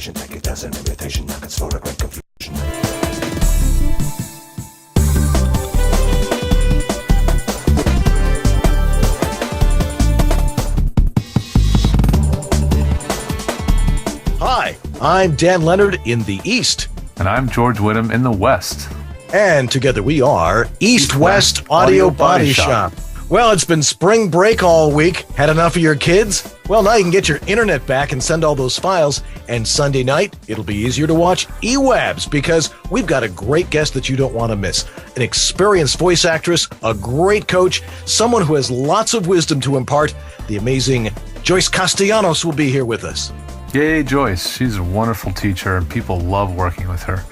Take it as an invitation, knock it's for a great confusion. Hi, I'm Dan Leonard in the East. And I'm George Whittam in the West. And together we are East-West Audio Body Shop. Well, it's been spring break all week. Had enough of your kids? Well, now you can get your internet back and send all those files. And Sunday night, it'll be easier to watch EWABS because we've got a great guest that you don't want to miss. An experienced voice actress, a great coach, someone who has lots of wisdom to impart. The amazing Joyce Castellanos will be here with us. Yay, Joyce. She's a wonderful teacher and people love working with her.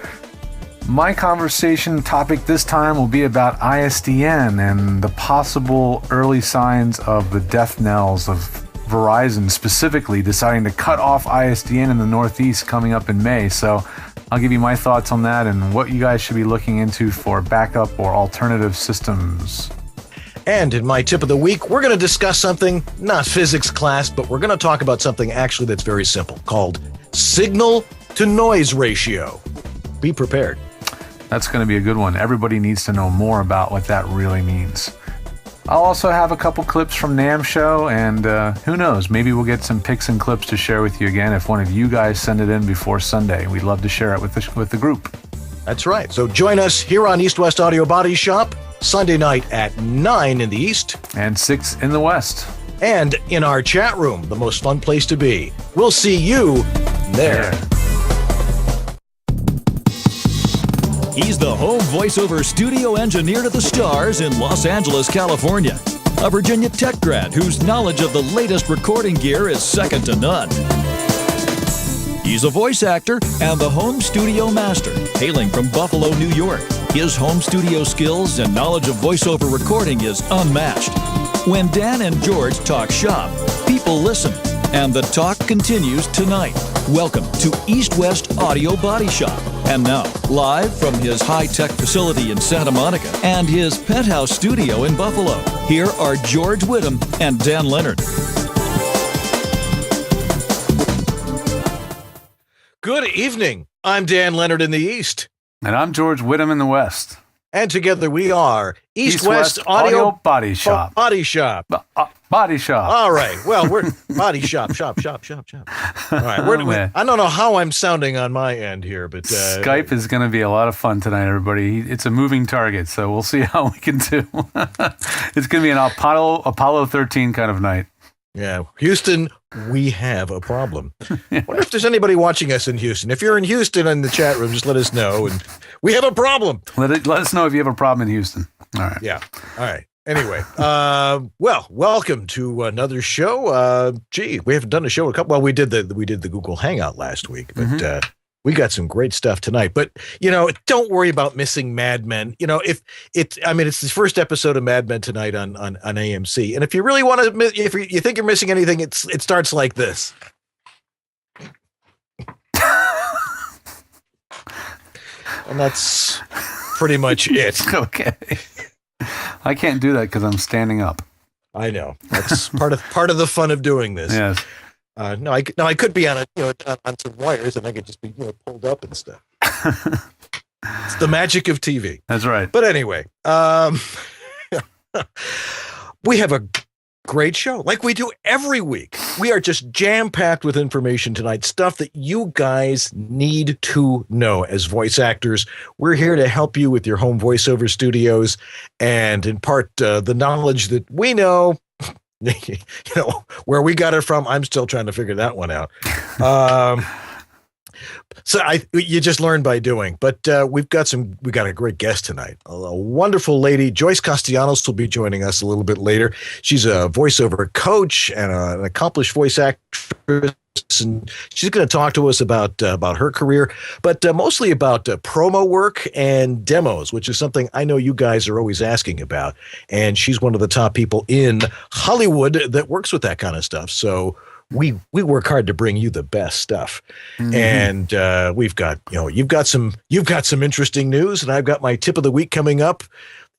My conversation topic this time will be about ISDN and the possible early signs of the death knells of Verizon specifically deciding to cut off ISDN in the Northeast coming up in May. So I'll give you my thoughts on that and what you guys should be looking into for backup or alternative systems. And in my tip of the week, we're going to discuss something, not physics class, but we're going to talk about something actually that's very simple called signal to noise ratio. Be prepared. That's going to be a good one. Everybody needs to know more about what that really means. I'll also have a couple clips from NAMM show, and who knows, maybe we'll get some pics and clips to share with you again if one of you guys send it in before Sunday. We'd love to share it with the group. That's right. So join us here on East-West Audio Body Shop, Sunday night at 9 in the East. And 6 in the West. And in our chat room, the most fun place to be. We'll see you there. He's the home voiceover studio engineer to the stars in Los Angeles, California. A Virginia Tech grad whose knowledge of the latest recording gear is second to none. He's a voice actor and the home studio master, hailing from Buffalo, New York. His home studio skills and knowledge of voiceover recording is unmatched. When Dan and George talk shop, people listen, and the talk continues tonight. Welcome to East-West Audio Body Shop. And now, live from his high-tech facility in Santa Monica and his penthouse studio in Buffalo, here are George Whittam and Dan Leonard. Good evening. I'm Dan Leonard in the East. And I'm George Whittam in the West. And together we are East-West Audio Body Shop. Body Shop. Body Shop. All right. Well, we're Body Shop. All right. I don't know how I'm sounding on my end here, but Skype is going to be a lot of fun tonight, everybody. It's a moving target, so we'll see how we can do. It's going to be an Apollo 13 kind of night. Yeah. Houston, we have a problem. I wonder if there's anybody watching us in Houston. If you're in Houston in the chat room, just let us know. And we have a problem. Let us know if you have a problem in Houston. All right. Yeah. All right. Anyway, well, welcome to another show. We haven't done a show in a couple. Well, we did the Google Hangout last week, but we got some great stuff tonight. But don't worry about missing Mad Men. It's the first episode of Mad Men tonight on AMC. And if you really want to, if you think you're missing anything, it starts like this. And that's pretty much it. Okay. I can't do that because I'm standing up. I know. That's part of the fun of doing this. Yes. No, I could be on on some wires and I could just be pulled up and stuff. It's the magic of TV. That's right. But anyway, we have a great show like we do every week. We are just jam-packed with information tonight, stuff that you guys need to know as voice actors. We're here to help you with your home voiceover studios and impart the knowledge that we know. Where we got it from, I'm still trying to figure that one out. So you just learn by doing. But we got a great guest tonight. A wonderful lady, Joyce Castellanos, will be joining us a little bit later. She's a voiceover coach and an accomplished voice actress, and she's going to talk to us about her career, but mostly about promo work and demos, which is something I know you guys are always asking about. And she's one of the top people in Hollywood that works with that kind of stuff. So we work hard to bring you the best stuff. Mm-hmm. And we've got, you've got some interesting news, and I've got my tip of the week coming up.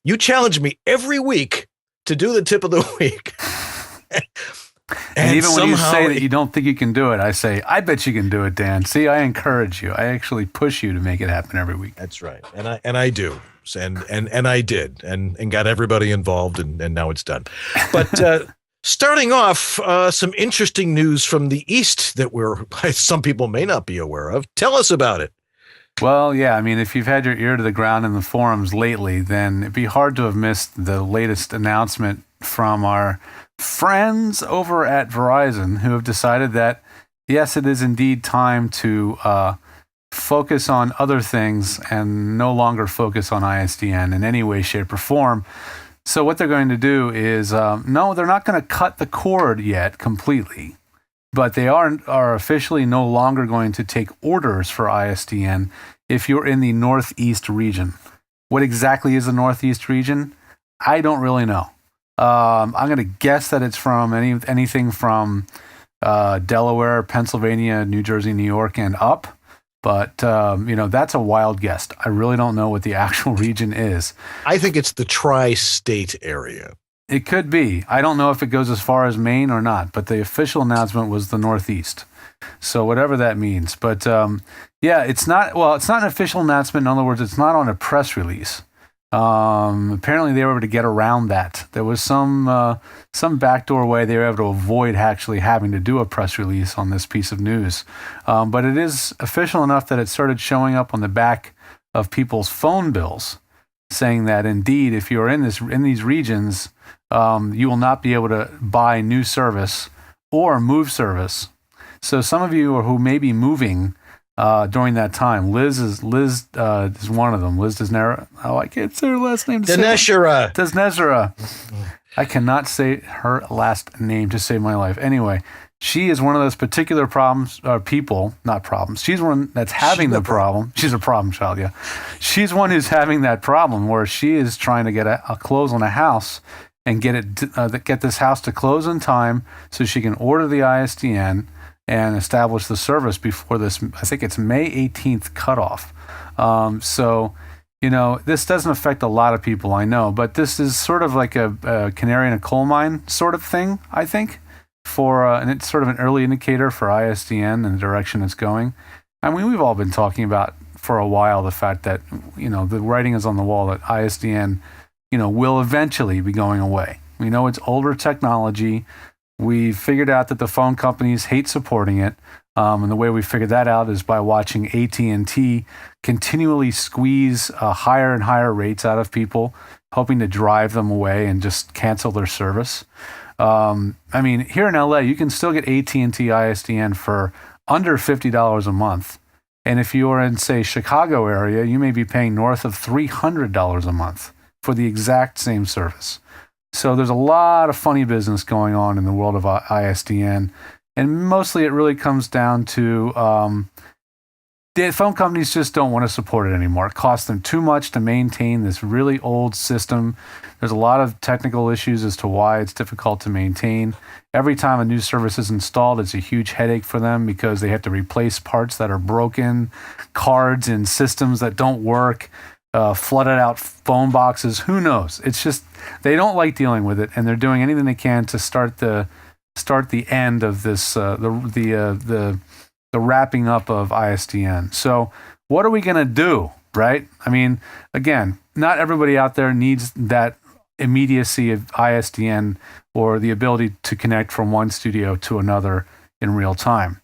You challenge me every week to do the tip of the week. And even when you say that you don't think you can do it, I say, I bet you can do it, Dan. See, I encourage you. I actually push you to make it happen every week. That's right. And I do. And I did and got everybody involved and now it's done. But starting off, some interesting news from the East that some people may not be aware of. Tell us about it. Well, yeah, I mean, if you've had your ear to the ground in the forums lately, then it'd be hard to have missed the latest announcement from our friends over at Verizon, who have decided that, yes, it is indeed time to focus on other things and no longer focus on ISDN in any way, shape, or form. So what they're going to do is, no, they're not going to cut the cord yet completely, but they are officially no longer going to take orders for ISDN if you're in the Northeast region. What exactly is the Northeast region? I don't really know. I'm going to guess that it's from anything from Delaware, Pennsylvania, New Jersey, New York, and up. But, that's a wild guess. I really don't know what the actual region is. I think it's the tri-state area. It could be. I don't know if it goes as far as Maine or not, but the official announcement was the Northeast. So whatever that means. But, it's not an official announcement. In other words, it's not on a press release. Apparently they were able to get around that. There was some backdoor way they were able to avoid actually having to do a press release on this piece of news. But it is official enough that it started showing up on the back of people's phone bills, saying that indeed, if you're in these regions, you will not be able to buy new service or move service. So some of you who may be moving during that time, Liz is one of them. Liz Desnera. Oh, I can't say her last name. Desnezera. I cannot say her last name to save my life. Anyway, she is one of those particular people, not problems. She's one that's having the problem. She's a problem child, yeah. She's one who's having that problem where she is trying to get a close on a house and get this house to close in time so she can order the ISDN and establish the service before this, I think it's May 18th cutoff. This doesn't affect a lot of people, I know, but this is sort of like a canary in a coal mine sort of thing, I think, and it's sort of an early indicator for ISDN and the direction it's going. I mean, we've all been talking about for a while the fact that, the writing is on the wall that ISDN, will eventually be going away. We know it's older technology. We figured out that the phone companies hate supporting it, and the way we figured that out is by watching AT&T continually squeeze higher and higher rates out of people, hoping to drive them away and just cancel their service. Here in LA, you can still get AT&T ISDN for under $50 a month, and if you're in, say, Chicago area, you may be paying north of $300 a month for the exact same service. So there's a lot of funny business going on in the world of ISDN, and mostly it really comes down to the phone companies just don't want to support it anymore. It costs them too much to maintain this really old system. There's a lot of technical issues as to why it's difficult to maintain. Every time a new service is installed, it's a huge headache for them because they have to replace parts that are broken, cards in systems that don't work, flooded out phone boxes. Who knows? It's just they don't like dealing with it, and they're doing anything they can to start the end of this the wrapping up of ISDN. So what are we going to do, right? I mean, again, not everybody out there needs that immediacy of ISDN or the ability to connect from one studio to another in real time.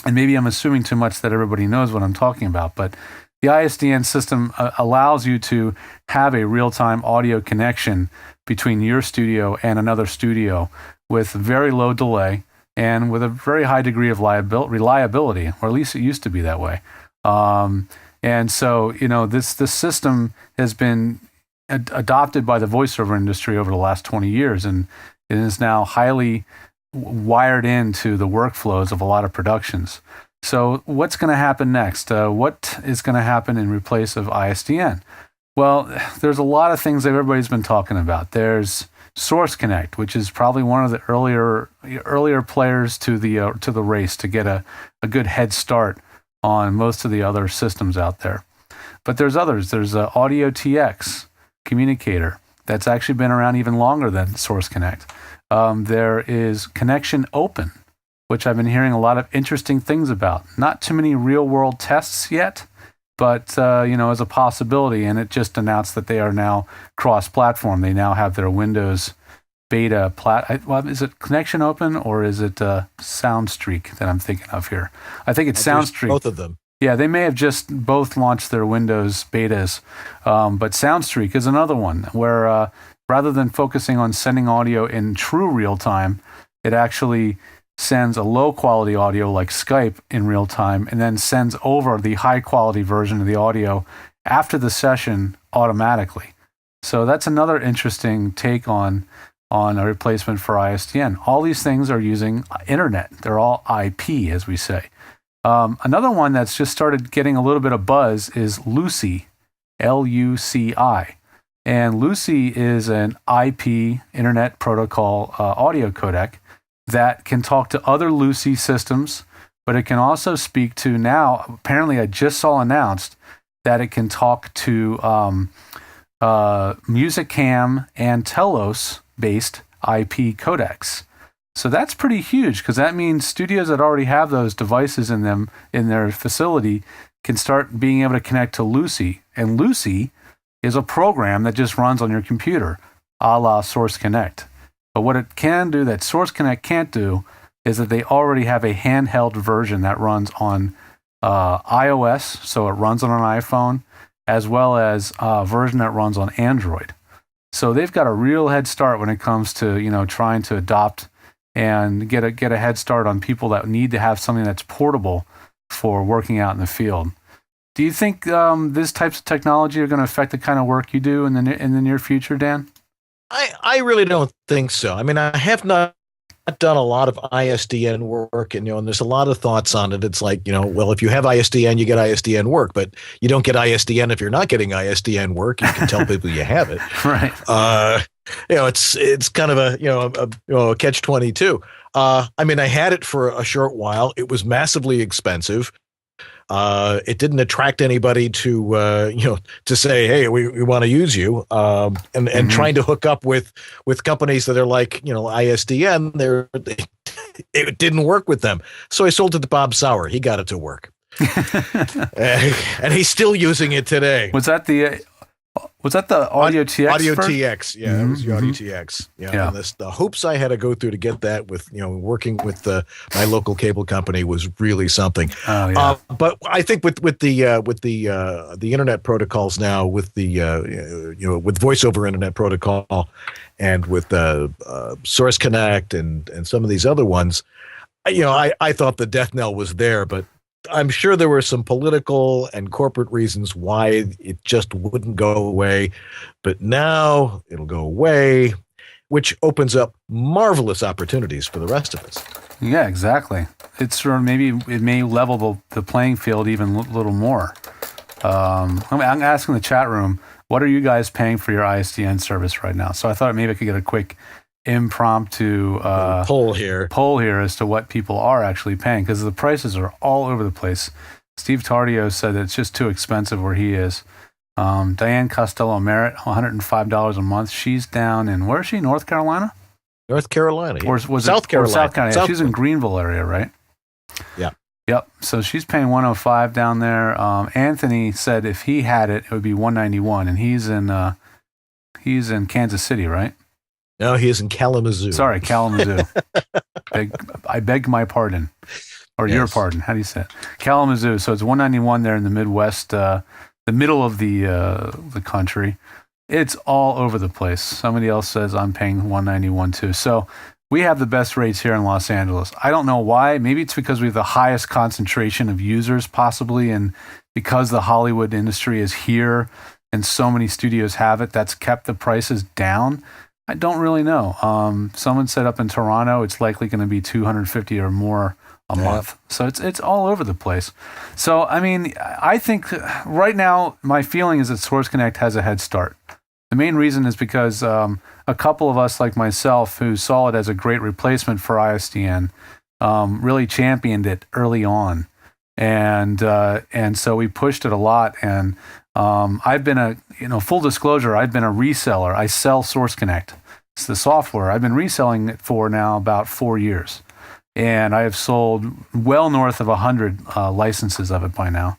And maybe I'm assuming too much that everybody knows what I'm talking about, but the ISDN system allows you to have a real-time audio connection between your studio and another studio with very low delay and with a very high degree of reliability, or at least it used to be that way. And so, this system has been adopted by the voiceover industry over the last 20 years, and it is now highly wired into the workflows of a lot of productions. So what's going to happen next? What is going to happen in replace of ISDN? Well, there's a lot of things that everybody's been talking about. There's Source Connect, which is probably one of the earlier players to the race to get a good head start on most of the other systems out there. But there's others. There's Audio TX Communicator that's actually been around even longer than Source Connect. There is Connection Open, which I've been hearing a lot of interesting things about. Not too many real-world tests yet, but as a possibility. And it just announced that they are now cross-platform. They now have their Windows beta is it Connection Open or is it SoundStreak that I'm thinking of here? I think it's SoundStreak. Both of them. Yeah, they may have just both launched their Windows betas, but SoundStreak is another one where rather than focusing on sending audio in true real time, it actually sends a low-quality audio like Skype in real time and then sends over the high-quality version of the audio after the session automatically. So that's another interesting take on a replacement for ISDN. All these things are using internet. They're all IP, as we say. Another one that's just started getting a little bit of buzz is Lucy, Luci. And Lucy is an IP, Internet Protocol audio codec that can talk to other Lucy systems, but it can also speak to now, apparently I just saw announced, that it can talk to Musicam and Telos-based IP codecs. So that's pretty huge because that means studios that already have those devices in them in their facility can start being able to connect to Lucy. And Lucy is a program that just runs on your computer, a la Source Connect. But what it can do that Source Connect can't do is that they already have a handheld version that runs on iOS, so it runs on an iPhone, as well as a version that runs on Android. So they've got a real head start when it comes to trying to adopt and get a head start on people that need to have something that's portable for working out in the field. Do you think these types of technology are going to affect the kind of work you do in the near future, Dan? I really don't think so. I mean, I have not done a lot of ISDN work, and there's a lot of thoughts on it. It's like, well, if you have ISDN, you get ISDN work, but you don't get ISDN if you're not getting ISDN work. You can tell people you have it, right? It's kind of a catch-22. I mean, I had it for a short while. It was massively expensive. It didn't attract anybody to say, hey, we want to use you. And trying to hook up with companies that are like, ISDN, it didn't work with them. So I sold it to Bob Sauer. He got it to work. And he's still using it today. Was that the Audio TX? Audio first? TX, yeah, it was the Audio TX. Yeah. And the hoops I had to go through to get that with working with my local cable company was really something. Oh, yeah. But I think with the internet protocols now, with the with voice over internet protocol, and with Source Connect and some of these other ones, I thought the death knell was there, but I'm sure there were some political and corporate reasons why it just wouldn't go away, but now it'll go away, which opens up marvelous opportunities for the rest of us. Yeah, exactly. It's maybe it may level the playing field even a little more. I'm asking the chat room, what are you guys paying for your ISDN service right now? So I thought maybe I could get a quick impromptu poll here as to what people are actually paying, because the prices are all over the place. Steve Tardio said that it's just too expensive where he is. Diane Costello Merritt, $105 a month. She's down in, where is she? North Carolina? North Carolina. Or was South Carolina. South Carolina. Yeah, she's in Greenville area, right? Yeah. Yep. So she's paying $105 down there. Anthony said if he had it, it would be $191, and he's in Kansas City, right? No, he is in Kalamazoo. Sorry, Kalamazoo. I beg my pardon, or Yes. your pardon. How do you say it? Kalamazoo. So it's $191 there in the Midwest, the middle of the country. It's all over the place. Somebody else says I'm paying $191 too. So we have the best rates here in Los Angeles. I don't know why. Maybe it's because we have the highest concentration of users, possibly, and because the Hollywood industry is here and so many studios have it, that's kept the prices down. I don't really know. Someone said up in Toronto, it's likely going to be $250 or more a month. So it's all over the place. So, I mean, I think right now, my feeling is that Source Connect has a head start. The main reason is because a couple of us like myself who saw it as a great replacement for ISDN really championed it early on. And so we pushed it a lot. And I've been full disclosure, I've been a reseller. I sell Source Connect. the software. I've been reselling it for now about 4 years. And I have sold well north of 100 licenses of it by now.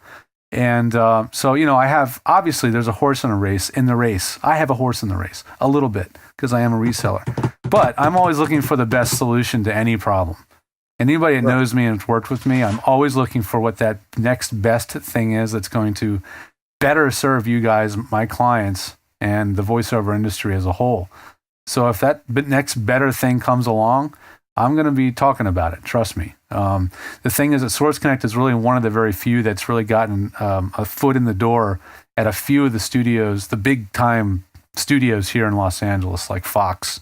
And so, I have, obviously, there's a horse in the race. I have a horse in the race, a little bit, because I am a reseller. But I'm always looking for the best solution to any problem. Anybody that knows me and has worked with me, I'm always looking for what that next best thing is that's going to better serve you guys, my clients, and the voiceover industry as a whole. So if that next better thing comes along, I'm going to be talking about it. Trust me. The thing is that Source Connect is really one of the very few that's really gotten a foot in the door at a few of the studios, the big time studios here in Los Angeles, like Fox.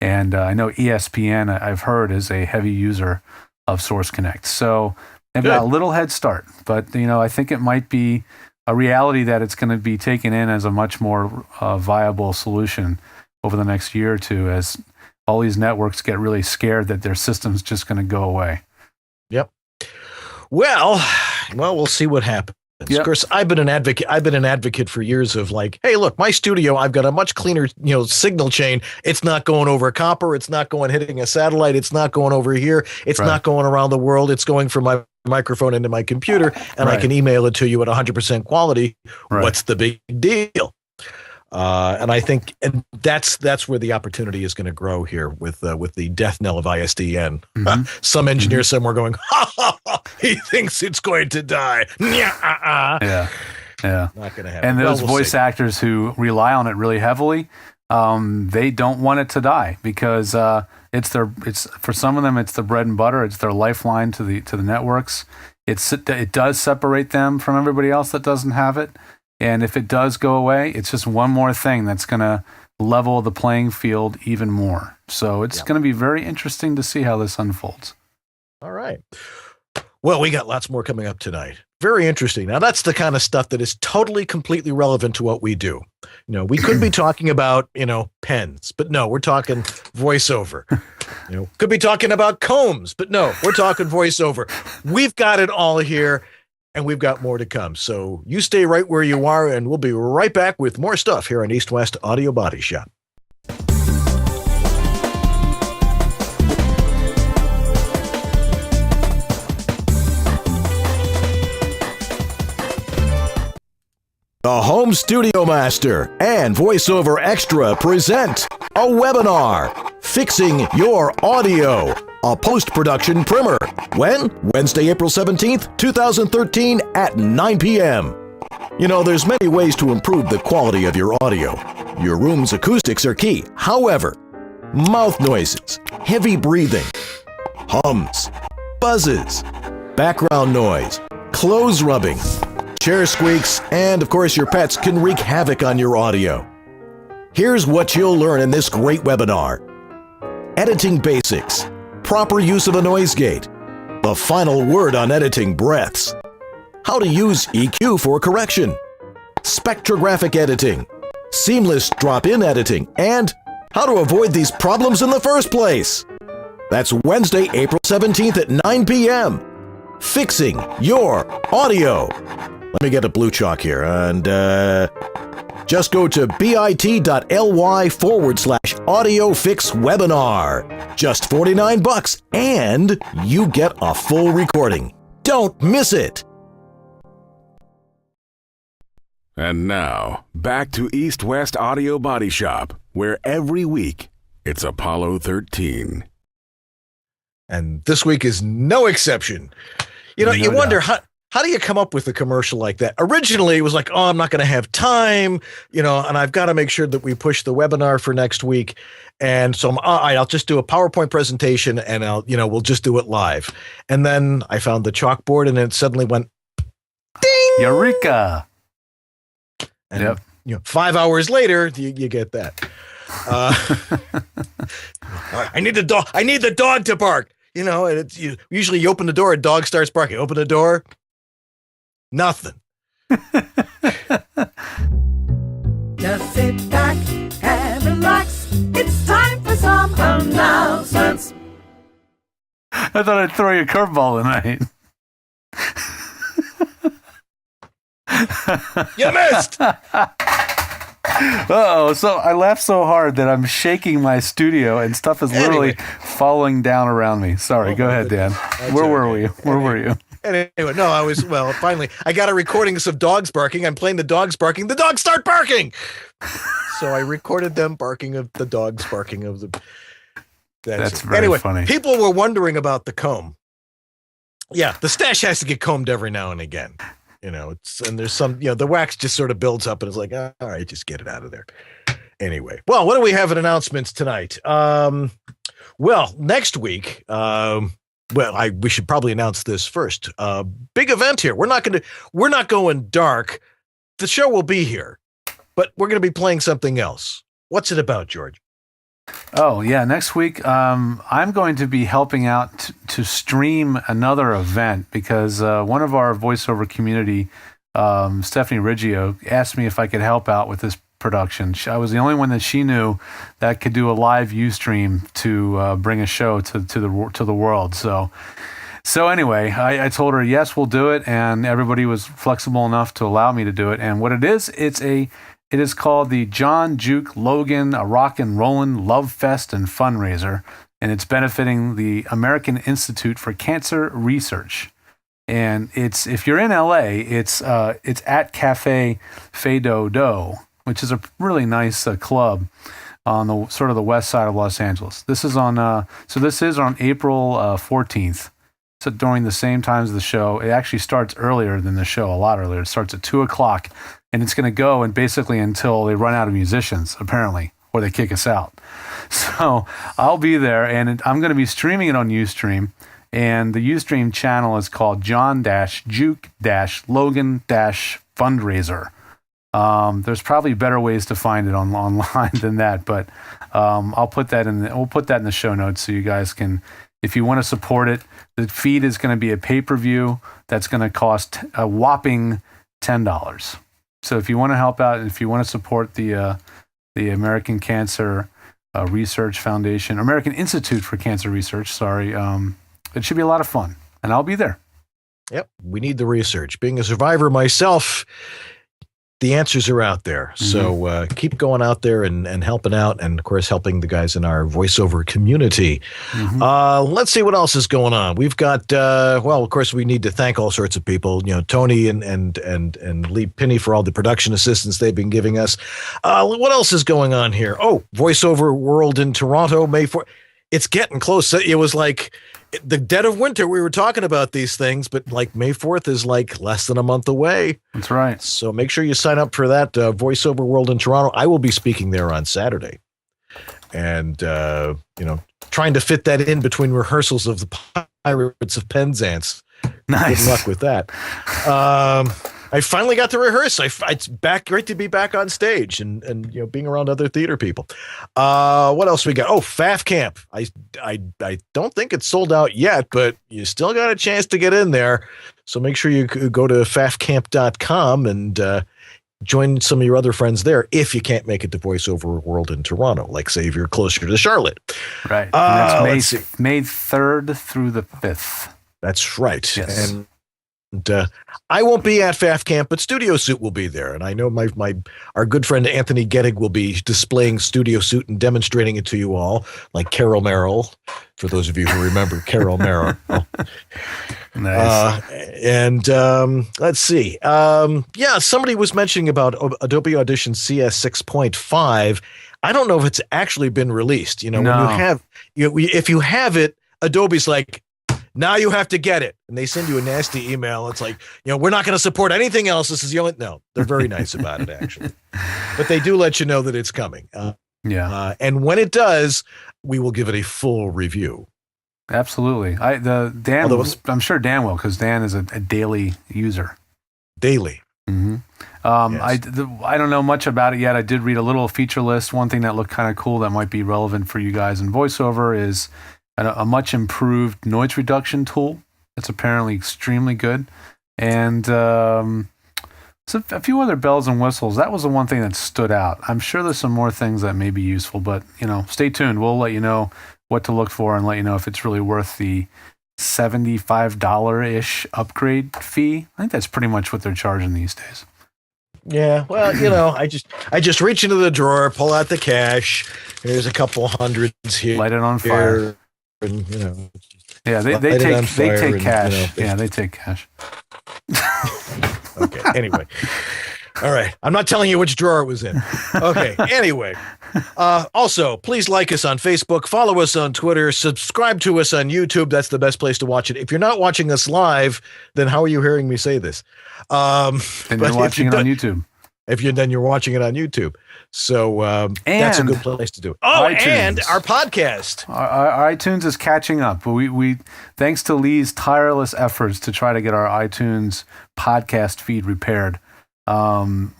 And I know ESPN, I've heard, is a heavy user of Source Connect. So they've got a little head start. But, I think it might be a reality that it's going to be taken in as a much more viable solution over the next year or two as all these networks get really scared that their system's just going to go away. Yep. Well, we'll see what happens. Yep. Of course, I've been an advocate for years of like, hey, look, my studio, I've got a much cleaner, signal chain. It's not going over copper. It's not hitting a satellite. It's not going over here. It's not going around the world. It's going from my microphone into my computer, and I can email it to you at 100% quality. What's the big deal? And I think, and that's where the opportunity is going to grow here with the death knell of ISDN. Mm-hmm. Some engineer somewhere going, he thinks it's going to die. Yeah. Not going to happen. And those voice actors who rely on it really heavily, they don't want it to die because it's for some of them it's the bread and butter. It's their lifeline to the networks. It does separate them from everybody else that doesn't have it. And if it does go away, it's just one more thing that's going to level the playing field even more. So it's going to be very interesting to see how this unfolds. All right. Well, we got lots more coming up tonight. Very interesting. Now, that's the kind of stuff that is totally, completely relevant to what we do. We could be talking about, pens, but no, we're talking voiceover. Could be talking about combs, but no, we're talking voiceover. We've got it all here. And we've got more to come. So you stay right where you are, and we'll be right back with more stuff here on East West Audio Body Shop. The Home Studio Master and VoiceOver Extra present a webinar, Fixing Your Audio, a post-production primer. When? Wednesday, April 17th, 2013 at 9 p.m. There's many ways to improve the quality of your audio. Your room's acoustics are key. However, mouth noises, heavy breathing, hums, buzzes, background noise, clothes rubbing, chair squeaks, and of course your pets can wreak havoc on your audio. Here's what you'll learn in this great webinar. Editing basics, proper use of a noise gate, the final word on editing breaths, how to use EQ for correction, spectrographic editing, seamless drop-in editing, and how to avoid these problems in the first place. That's Wednesday, April 17th at 9 p.m. Fixing Your Audio. Let me get a blue chalk here, and just go to bit.ly/audio fix webinar. Just $49, and you get a full recording. Don't miss it. And now, back to East West Audio Body Shop, where every week it's Apollo 13. And this week is no exception. You wonder how do you come up with a commercial like that? Originally, it was like, I'm not going to have time, and I've got to make sure that we push the webinar for next week. And so I'll just do a PowerPoint presentation and we'll just do it live. And then I found the chalkboard and it suddenly went ding. Eureka. And 5 hours later, you get that. I need the dog to bark. And usually you open the door, a dog starts barking. Open the door. Nothing. Just sit back and relax. It's time for some announcements. I thought I'd throw you a curveball tonight. You missed. So I laughed so hard that I'm shaking my studio and stuff is literally falling down around me. Sorry, go ahead, Dan. Where were you? Anyway, no, finally, I got a recording of some dogs barking. I'm playing the dogs barking. The dogs start barking. So I recorded them barking of the dogs barking of the. That's very funny. People were wondering about the comb. Yeah, the stash has to get combed every now and again. And there's some, the wax just sort of builds up and it's like, all right, just get it out of there. Anyway, well, what do we have in announcements tonight? Well, next week, we should probably announce this first. Big event here. We're not going dark. The show will be here, but we're going to be playing something else. What's it about, George? Oh, yeah. Next week, I'm going to be helping out to stream another event because one of our voiceover community, Stephanie Riggio, asked me if I could help out with this production. I was the only one that she knew that could do a live Ustream to bring a show to the world. So anyway, I told her, yes, we'll do it. And everybody was flexible enough to allow me to do it. And what it is, it is called the John, Juke, Logan, a Rock and Rollin, Lovefest, and Fundraiser, and it's benefiting the American Institute for Cancer Research. And if you're in LA, it's at Cafe Fais, which is a really nice club on the sort of the west side of Los Angeles. This is on April 14th. So during the same times as the show. It actually starts earlier than the show, a lot earlier. It starts at 2:00. And it's going to go and basically until they run out of musicians, apparently, or they kick us out. So I'll be there, and I'm going to be streaming it on Ustream. And the Ustream channel is called John-Juke-Logan-Fundraiser. There's probably better ways to find it online than that, but we'll put that in the show notes so you guys can, if you want to support it. The feed is going to be a pay-per-view that's going to cost a whopping $10. So if you want to help out, and if you want to support the American Cancer Research Foundation, American Institute for Cancer Research, it should be a lot of fun, and I'll be there. Yep, we need the research. Being a survivor myself, the answers are out there. So keep going out there and helping out, and of course helping the guys in our voiceover community. Let's see what else is going on. We've got of course we need to thank all sorts of people. Tony and Lee Pinney for all the production assistance they've been giving us. What else is going on here? Oh, Voiceover World in Toronto, May 4th. It's getting close. It was like the dead of winter. We were talking about these things, but like May 4th is like less than a month away. That's right. So make sure you sign up for that Voiceover World in Toronto. I will be speaking there on Saturday, and trying to fit that in between rehearsals of the Pirates of Penzance. Nice. Good luck with that. I finally got to rehearse. It's great to be back on stage and being around other theater people. What else we got? Oh, FAF Camp. I don't think it's sold out yet, but you still got a chance to get in there. So make sure you go to fafcamp.com and join some of your other friends there if you can't make it to Voiceover World in Toronto, like say if you're closer to Charlotte. Right. That's May 3rd through the 5th. That's right. Yes. And I won't be at FAF Camp, but Studio Suit will be there. And I know our good friend Anthony Gettig will be displaying Studio Suit and demonstrating it to you all, like Carol Merrill, for those of you who remember Carol Merrill. Nice. Let's see. Somebody was mentioning about Adobe Audition CS 6.5. I don't know if it's actually been released. When if you have it, Adobe's like, now you have to get it. And they send you a nasty email. It's like, we're not going to support anything else. This is the only. No, they're very nice about it, actually. But they do let you know that it's coming. And when it does, we will give it a full review. Absolutely. I'm sure Dan will, because Dan is a daily user. Daily. Mm-hmm. Yes. I don't know much about it yet. I did read a little feature list. One thing that looked kind of cool that might be relevant for you guys in VoiceOver is a much improved noise reduction tool. It's apparently extremely good. And so a few other bells and whistles. That was the one thing that stood out. I'm sure there's some more things that may be useful, but stay tuned. We'll let you know what to look for and let you know if it's really worth the $75-ish upgrade fee. I think that's pretty much what they're charging these days. Yeah, well, I just reach into the drawer, pull out the cash. There's a couple hundreds here. Light it on fire. And, yeah, they take cash. They take cash. Okay, anyway. All right. I'm not telling you which drawer it was in. Okay, anyway. Also, please like us on Facebook, follow us on Twitter, subscribe to us on YouTube. That's the best place to watch it. If you're not watching us live, then how are you hearing me say this? And you're watching it on YouTube. Then you're watching it on YouTube. So that's a good place to do it. Oh, iTunes. And our podcast. Our iTunes is catching up. We thanks to Lee's tireless efforts to try to get our iTunes podcast feed repaired.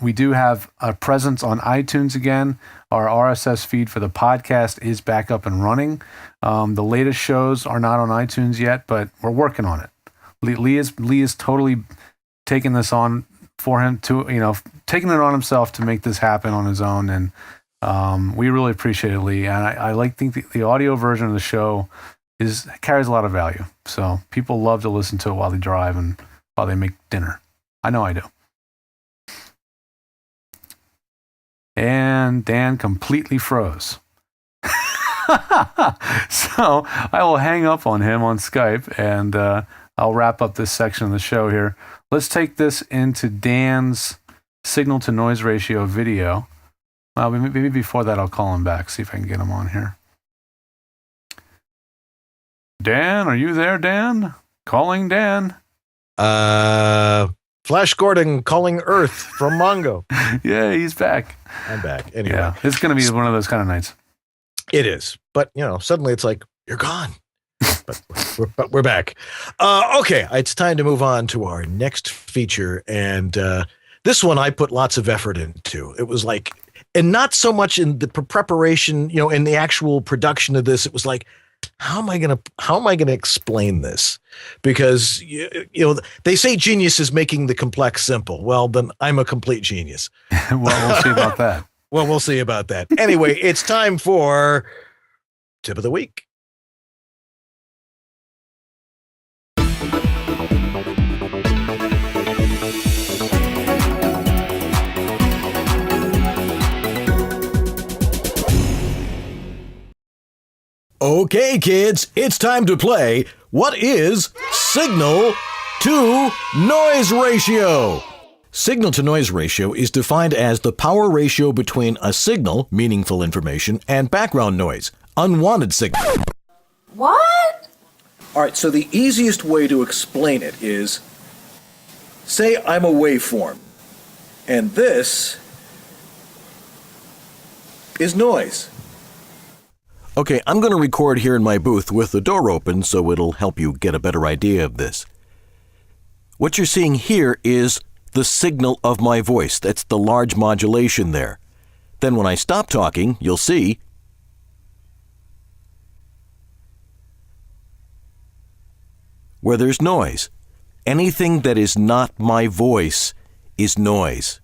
We do have a presence on iTunes again. Our RSS feed for the podcast is back up and running. The latest shows are not on iTunes yet, but we're working on it. Lee is totally taking this on for him to, taking it on himself to make this happen on his own. And we really appreciate it, Lee. And I think the audio version of the show carries a lot of value. So people love to listen to it while they drive and while they make dinner. I know I do. And Dan completely froze. So I will hang up on him on Skype, and I'll wrap up this section of the show here. Let's take this into Dan's signal to noise ratio video. Well, maybe before that, I'll call him back, see if I can get him on here. Dan, are you there, Dan? Calling Dan. Flash Gordon calling Earth from Mongo. Yeah, he's back. I'm back. Anyway. Yeah, it's going to be one of those kind of nights. It is. But, suddenly it's like, you're gone. But we're back. Okay, it's time to move on to our next feature. And this one I put lots of effort into. It was like, and not so much in the preparation, in the actual production of this. It was like, how am I gonna explain this? Because they say genius is making the complex simple. Well, then I'm a complete genius. Well, we'll see about that. Well, we'll see about that. Anyway, it's time for Tip of the Week. Okay, kids, it's time to play What is Signal to Noise Ratio? Signal to noise ratio is defined as the power ratio between a signal, meaningful information, and background noise, unwanted signal. What? All right, so the easiest way to explain it is, say I'm a waveform, and this is noise. Okay, I'm going to record here in my booth with the door open so it'll help you get a better idea of this. What you're seeing here is the signal of my voice. That's the large modulation there. Then when I stop talking, you'll see where there's noise. Anything that is not my voice is noise.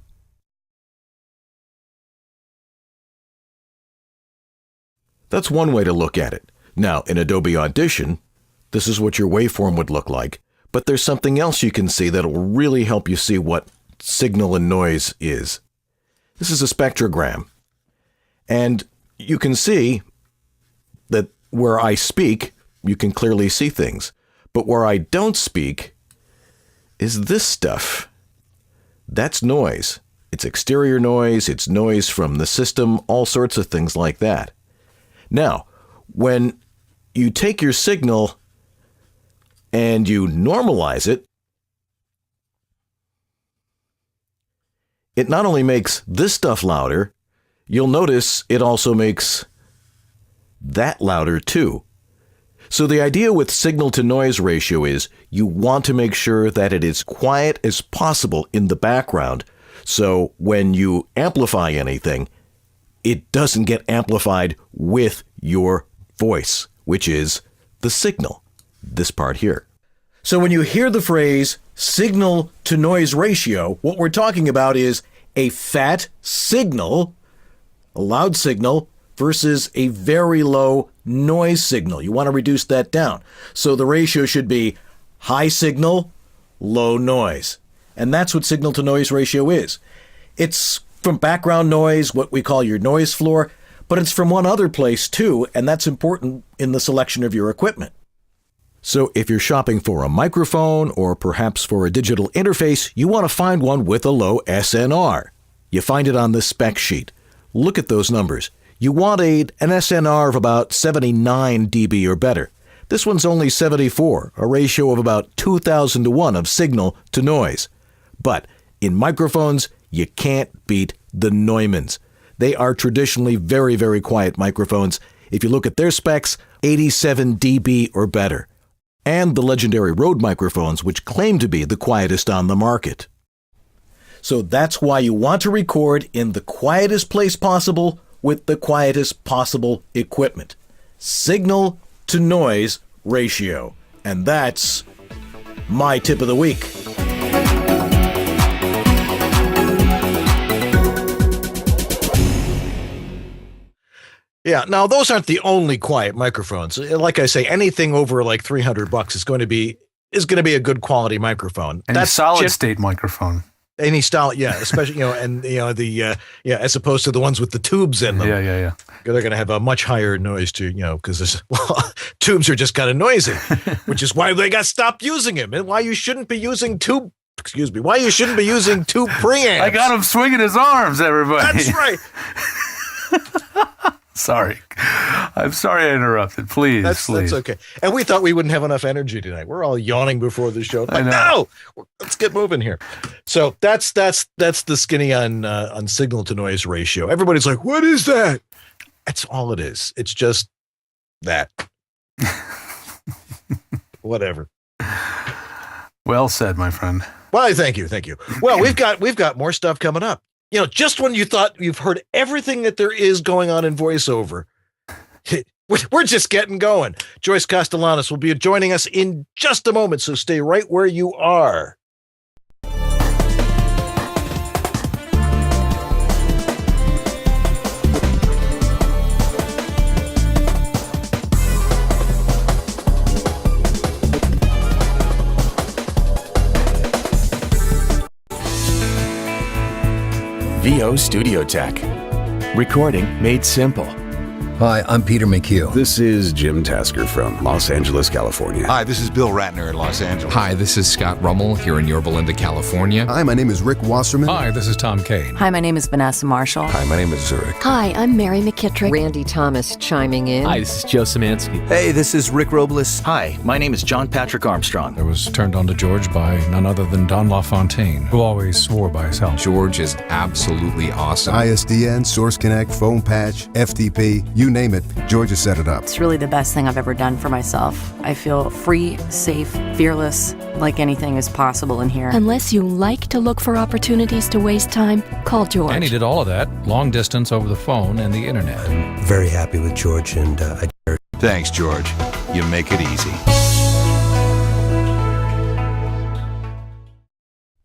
That's one way to look at it. Now, in Adobe Audition, this is what your waveform would look like, but there's something else you can see that'll really help you see what signal and noise is. This is a spectrogram, and you can see that where I speak, you can clearly see things, but where I don't speak is this stuff. That's noise. It's exterior noise, it's noise from the system, all sorts of things like that. Now, when you take your signal and you normalize it, it not only makes this stuff louder, you'll notice it also makes that louder too. So the idea with signal to noise ratio is you want to make sure that it is quiet as possible in the background, so when you amplify anything, it doesn't get amplified with your voice, which is the signal, this part here. So when you hear the phrase signal to noise ratio, what we're talking about is a fat signal, a loud signal, versus a very low noise signal. You want to reduce that down. So the ratio should be high signal, low noise. And that's what signal to noise ratio is. It's from background noise, what we call your noise floor, but it's from one other place too, and that's important in the selection of your equipment. So if you're shopping for a microphone or perhaps for a digital interface, you want to find one with a low SNR. You find it on the spec sheet. Look at those numbers. You want an SNR of about 79 dB or better. This one's only 74, a ratio of about 2,000 to 1 of signal to noise. But in microphones, you can't beat the Neumanns. They are traditionally very, very quiet microphones. If you look at their specs, 87 dB or better. And the legendary Rode microphones, which claim to be the quietest on the market. So that's why you want to record in the quietest place possible with the quietest possible equipment. Signal to noise ratio. And that's my tip of the week. Yeah, now those aren't the only quiet microphones. Like I say, anything over like $300 is going to be a good quality microphone. And that's solid state microphone. Any style, yeah, especially as opposed to the ones with the tubes in them. Yeah. They're going to have a much higher noise because tubes are just kind of noisy, which is why they got stopped using them, and why you shouldn't be using tube. Excuse me, why you shouldn't be using tube preamps. I got him swinging his arms, everybody. That's right. Sorry. I'm sorry I interrupted. Please. That's okay. And we thought we wouldn't have enough energy tonight. We're all yawning before the show. Like, no, let's get moving here. So that's the skinny on signal to noise ratio. Everybody's like, what is that? That's all it is. It's just that. Whatever. Well said, my friend. Well, thank you. Well, we've got more stuff coming up. Just when you thought you've heard everything that there is going on in voiceover, we're just getting going. Joyce Castellanos will be joining us in just a moment, so stay right where you are. VO Studio Tech. Recording made simple. Hi, I'm Peter McHugh. This is Jim Tasker from Los Angeles, California. Hi, this is Bill Ratner in Los Angeles. Hi, this is Scott Rummel here in Yorba Linda, California. Hi, my name is Rick Wasserman. Hi, this is Tom Kane. Hi, my name is Vanessa Marshall. Hi, my name is Zurich. Hi, I'm Mary McKittrick. Randy Thomas chiming in. Hi, this is Joe Szymanski. Hey, this is Rick Robles. Hi, my name is John Patrick Armstrong. I was turned on to George by none other than Don LaFontaine, who always swore by his health. George is absolutely awesome. ISDN, Source Connect, Phone Patch, FTP, you name it, George has set it up. It's really the best thing I've ever done for myself. I feel free, safe, fearless, like anything is possible in here. Unless you like to look for opportunities to waste time, call George. And he did all of that, long distance over the phone and the internet. I'm very happy with George, and Thanks, George. You make it easy.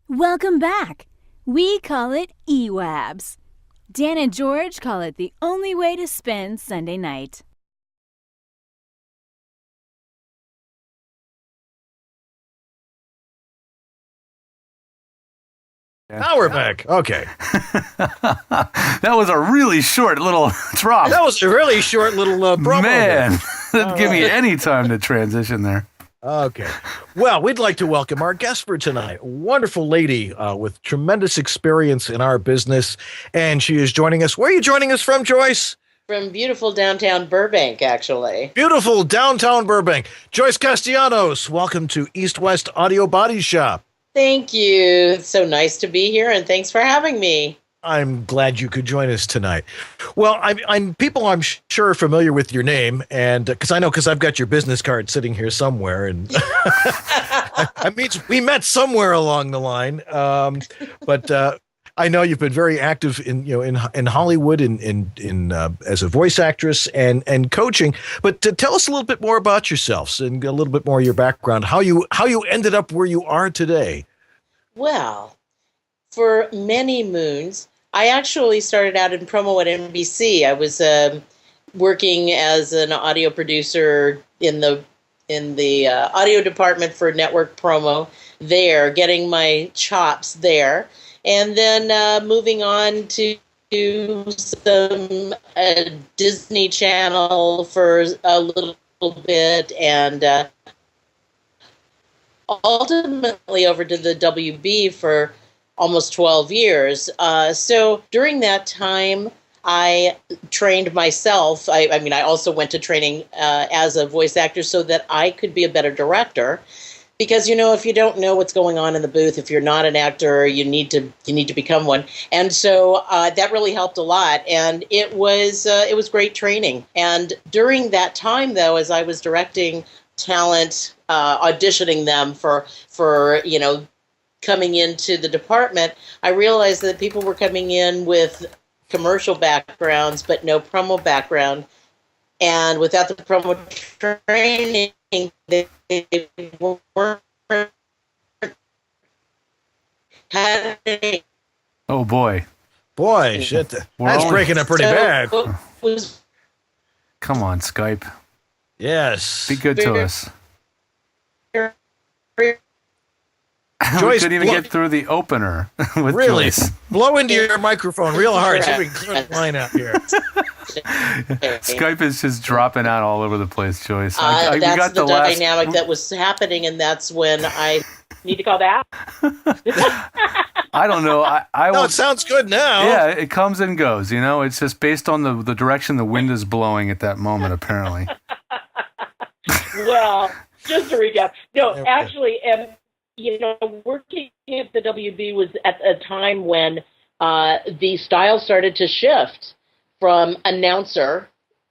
Welcome back. We call it EWABS. Dan and George call it the only way to spend Sunday night. Now we're back. Okay. That was a really short little drop. That was a really short little promo. Man, didn't give me any time to transition there. Okay. Well, we'd like to welcome our guest for tonight, a wonderful lady with tremendous experience in our business, and she is joining us. Where are you joining us from, Joyce? From beautiful downtown Burbank, actually. Beautiful downtown Burbank. Joyce Castellanos, welcome to East West Audio Body Shop. Thank you. It's so nice to be here, and thanks for having me. I'm glad you could join us tonight. Well, people I'm sure are familiar with your name, and because I've got your business card sitting here somewhere, and I mean we met somewhere along the line. But I know you've been very active in Hollywood in as a voice actress and coaching. But tell us a little bit more about yourselves and a little bit more of your background. How you ended up where you are today. Well, for many moons, I actually started out in promo at NBC. I was working as an audio producer in the the audio department for network promo there, getting my chops there, and then moving on to some Disney Channel for a little bit, and ultimately over to the WB for almost 12 years. So during that time, I trained myself. I mean, I also went to training as a voice actor so that I could be a better director. Because, if you don't know what's going on in the booth, if you're not an actor, you need to become one. And so that really helped a lot. And it was great training. And during that time, though, as I was directing talent, auditioning them for coming into the department, I realized that people were coming in with commercial backgrounds, but no promo background. And without the promo training, they weren't having. Oh boy, shit! That's breaking up pretty bad. Come on, Skype. Yes, be good to us. Joyce, we couldn't even get through the opener with really? Joyce. Blow into your microphone real hard so we can clear the line out here. Skype is just dropping out all over the place, Joyce. That's the dynamic that was happening, and that's when I need to call back. I don't know. No, it sounds good now. Yeah, it comes and goes. It's just based on the direction the wind is blowing at that moment, apparently. Well, just to recap. No, actually, working at the WB was at a time when the style started to shift from announcer,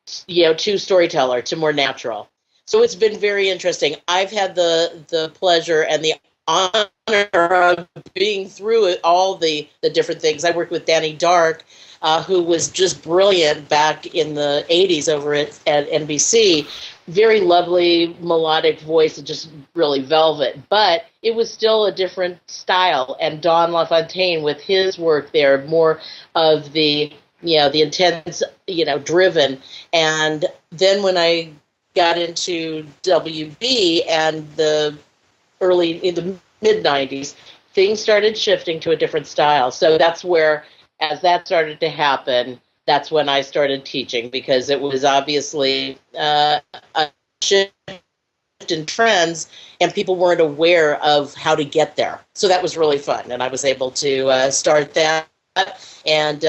to storyteller, to more natural. So it's been very interesting. I've had the pleasure and the honor of being through it, all the different things. I worked with Danny Dark, who was just brilliant back in the 80s over at NBC. Very lovely melodic voice, and just really velvet. But it was still a different style. And Don LaFontaine, with his work there, more of the intense, driven. And then when I got into WB and in the mid-90s, things started shifting to a different style. So that's where, as that started to happen, that's when I started teaching, because it was obviously a shift in trends, and people weren't aware of how to get there. So that was really fun, and I was able to start that. And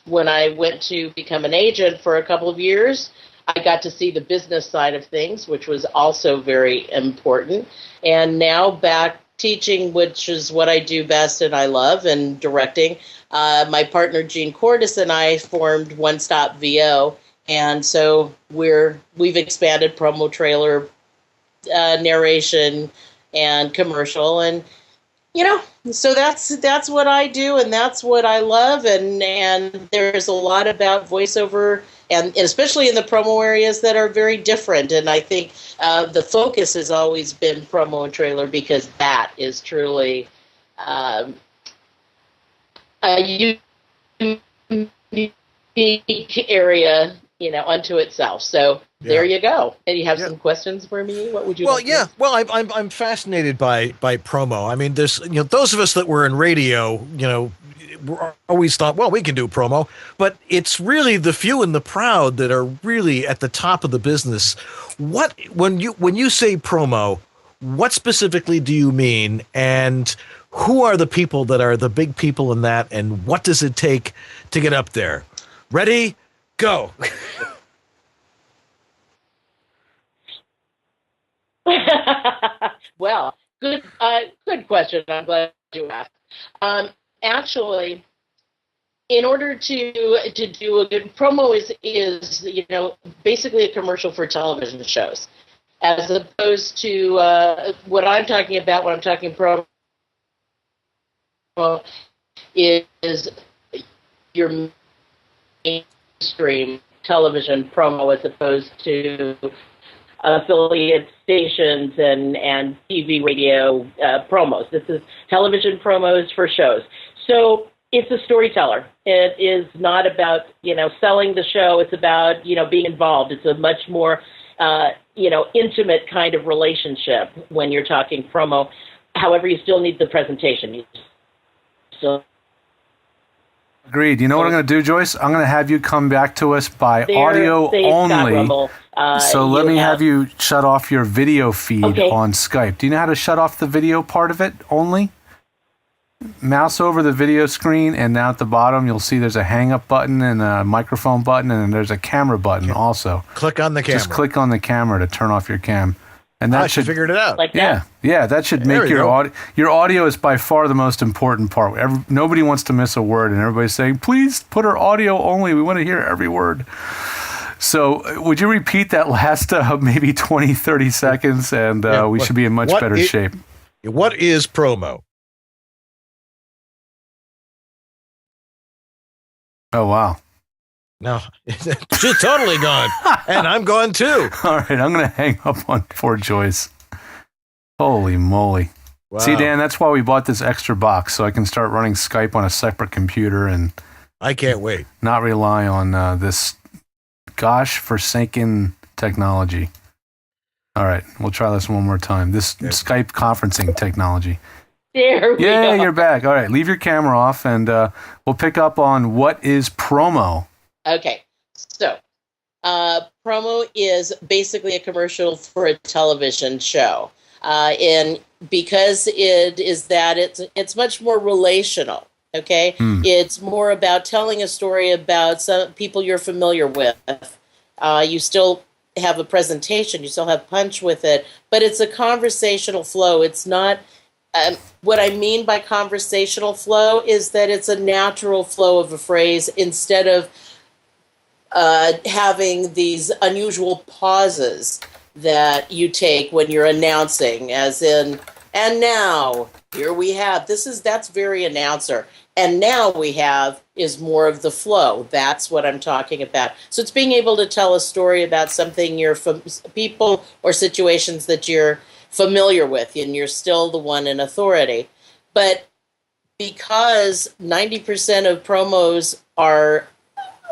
when I went to become an agent for a couple of years, I got to see the business side of things, which was also very important. And now back teaching, which is what I do best and I love, and directing. My partner Gene Cordes and I formed One Stop VO, and so we've expanded promo trailer, narration, and commercial, and so that's what I do, and that's what I love, and there's a lot about voiceover, and especially in the promo areas, that are very different. And I think the focus has always been promo and trailer, because that is truly a unique area, unto itself. So there you go. And you have some questions for me? What would you? Well, I'm fascinated by promo. I mean, there's those of us that were in radio, always thought, well, we can do promo, but it's really the few and the proud that are really at the top of the business. When you say promo, what specifically do you mean, and who are the people that are the big people in that, and what does it take to get up there? Ready? Go. Well, good question. I'm glad you asked. Actually, in order to do a good promo is basically a commercial for television shows, as opposed to what I'm talking about when I'm talking promo is your mainstream television promo, as opposed to affiliate stations and TV, radio promos. This is television promos for shows. So it's a storyteller. It is not about, selling the show. It's about, being involved. It's a much more intimate kind of relationship when you're talking promo. However, you still need the presentation. You still Agreed. You know what I'm going to do, Joyce? I'm going to have you come back to us by audio only. So let me have you shut off your video feed on Skype. Do you know how to shut off the video part of it only? Mouse over the video screen, and now at the bottom you'll see there's a hang-up button and a microphone button, and then there's a camera button also. Click on the camera. Just click on the camera to turn off your cam. And that should figured it out. Like that? Yeah, that should make your audio. Your audio is by far the most important part. Nobody wants to miss a word, and everybody's saying, "Please put our audio only. We want to hear every word." So, would you repeat that last maybe 20, 30 seconds, and we should be in much better shape. What is promo? Oh wow! No, she's totally gone, and I'm gone too. All right, I'm going to hang up on poor Joyce. Holy moly. Wow. See, Dan, that's why we bought this extra box, so I can start running Skype on a separate computer, and I can't wait. Not rely on this forsaken technology. All right, we'll try this one more time. This Skype conferencing technology. There we go. You're back. All right, leave your camera off, and we'll pick up on what is promo. Okay, so promo is basically a commercial for a television show, and because it's much more relational. Okay, It's more about telling a story about some people you're familiar with. You still have a presentation, you still have punch with it, but it's a conversational flow. It's not. What I mean by conversational flow is that it's a natural flow of a phrase instead of having these unusual pauses that you take when you're announcing, as in, and now, here we have, that's very announcer. And now we have is more of the flow. That's what I'm talking about. So it's being able to tell a story about something people or situations that you're familiar with, and you're still the one in authority. But because 90% of promos are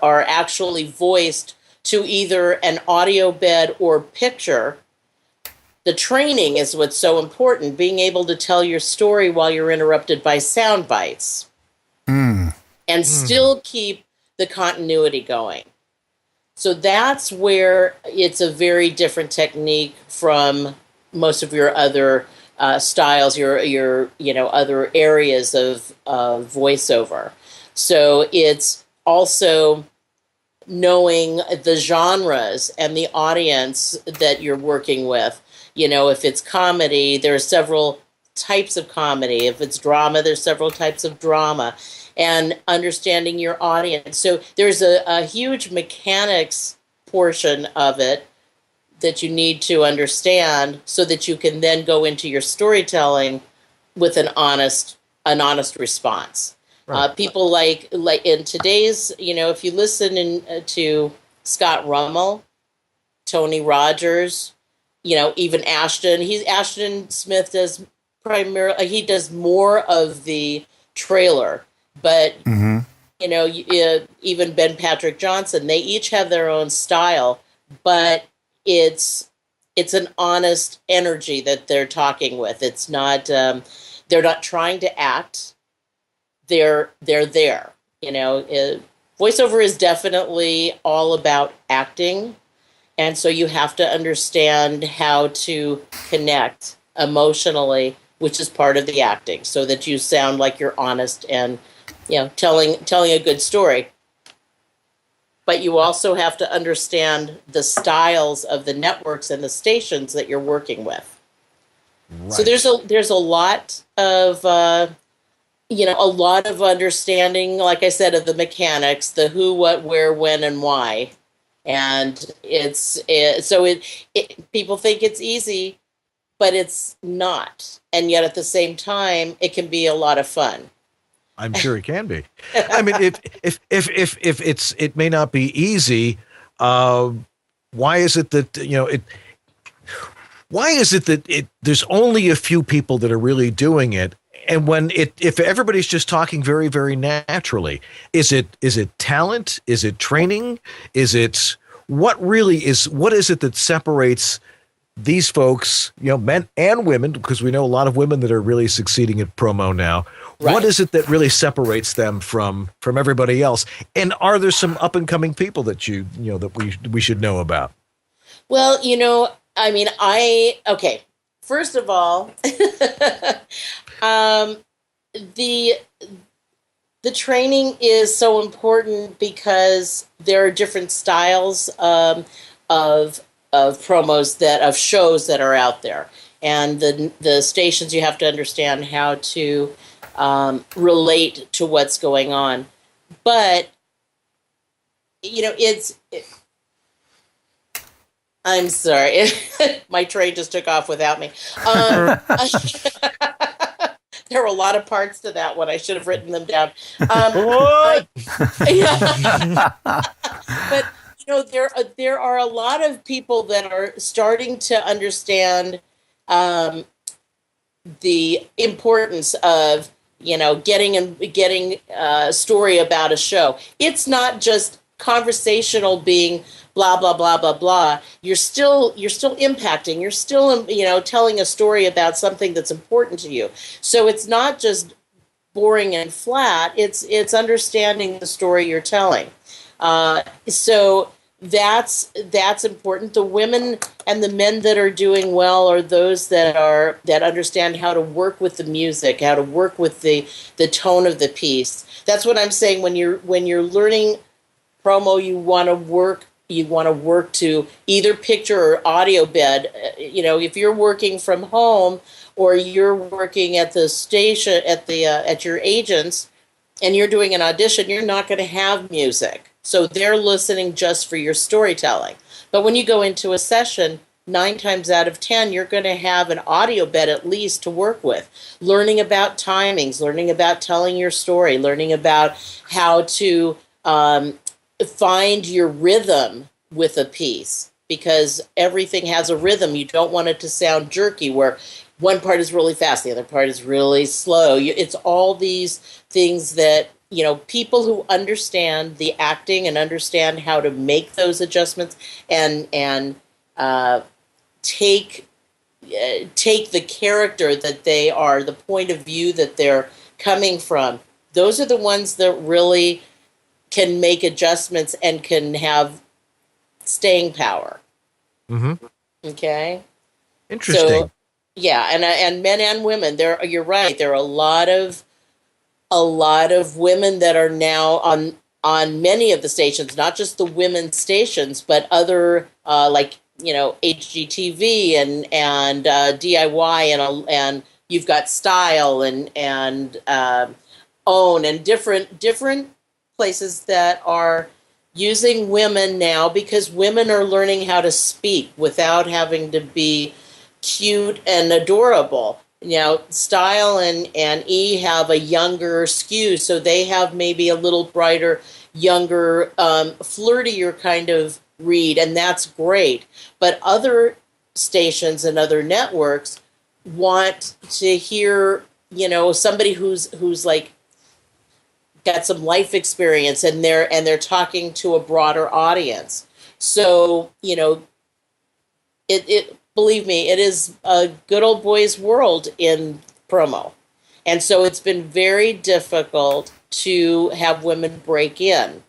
actually voiced to either an audio bed or picture, the training is what's so important, being able to tell your story while you're interrupted by sound bites and still keep the continuity going. So that's where it's a very different technique from most of your other styles, your other areas of voiceover. So it's also knowing the genres and the audience that you're working with. If it's comedy, there are several types of comedy. If it's drama, there's several types of drama, and understanding your audience. So there's a huge mechanics portion of it that you need to understand so that you can then go into your storytelling with an honest response. Right. People like in today's, if you listen to Scott Rummel, Tony Rogers, even Ashton Smith does primarily, he does more of the trailer, but even Ben Patrick Johnson, they each have their own style, but it's an honest energy that they're talking with. It's not they're not trying to act. They're there. Voiceover is definitely all about acting, and so you have to understand how to connect emotionally, which is part of the acting, so that you sound like you're honest and telling a good story. But you also have to understand the styles of the networks and the stations that you're working with. Right. So there's a lot of a lot of understanding, like I said, of the mechanics, the who, what, where, when, and why. And people think it's easy, but it's not. And yet at the same time, it can be a lot of fun. I'm sure it can be. I mean, if it may not be easy, why is it that why is it that there's only a few people that are really doing it? And if everybody's just talking very, very naturally, is it talent? Is it training? What is it that separates these folks, men and women, because we know a lot of women that are really succeeding at promo now. Right. What is it that really separates them from everybody else? And are there some up and coming people that that we should know about? Well, first of all, the training is so important because there are different styles of promos of shows that are out there, and the stations, you have to understand how to relate to what's going on. But I'm sorry, my train just took off without me. There were a lot of parts to that one. I should have written them down. But there are a lot of people that are starting to understand the importance of getting a story about a show. It's not just conversational being blah blah blah blah blah. You're still impacting. You're still telling a story about something that's important to you. So it's not just boring and flat. It's understanding the story you're telling. So that's important. The women and the men that are doing well are those that understand how to work with the music, how to work with the tone of the piece. That's what I'm saying. When you're learning promo, you want to work to either picture or audio bed. If you're working from home or you're working at the station at your agent's and you're doing an audition, you're not going to have music. So they're listening just for your storytelling. But when you go into a session, 9 times out of 10, you're going to have an audio bed at least to work with, learning about timings, learning about telling your story, learning about how to find your rhythm with a piece, because everything has a rhythm. You don't want it to sound jerky where one part is really fast, the other part is really slow. It's all these things that, people who understand the acting and understand how to make those adjustments and take the character that they are, the point of view that they're coming from. Those are the ones that really can make adjustments and can have staying power. Mm-hmm. Okay. Interesting. So, yeah, and men and women. You're right. There are a lot of women that are now on many of the stations, not just the women's stations, but other HGTV and DIY and you've got Style and Own and different places that are using women now, because women are learning how to speak without having to be cute and adorable. Style and E have a younger skew, so they have maybe a little brighter, younger, flirtier kind of read, and that's great. But other stations and other networks want to hear, somebody who's like got some life experience, and they're talking to a broader audience. So, it believe me, it is a good old boys world in promo. And so it's been very difficult to have women break in.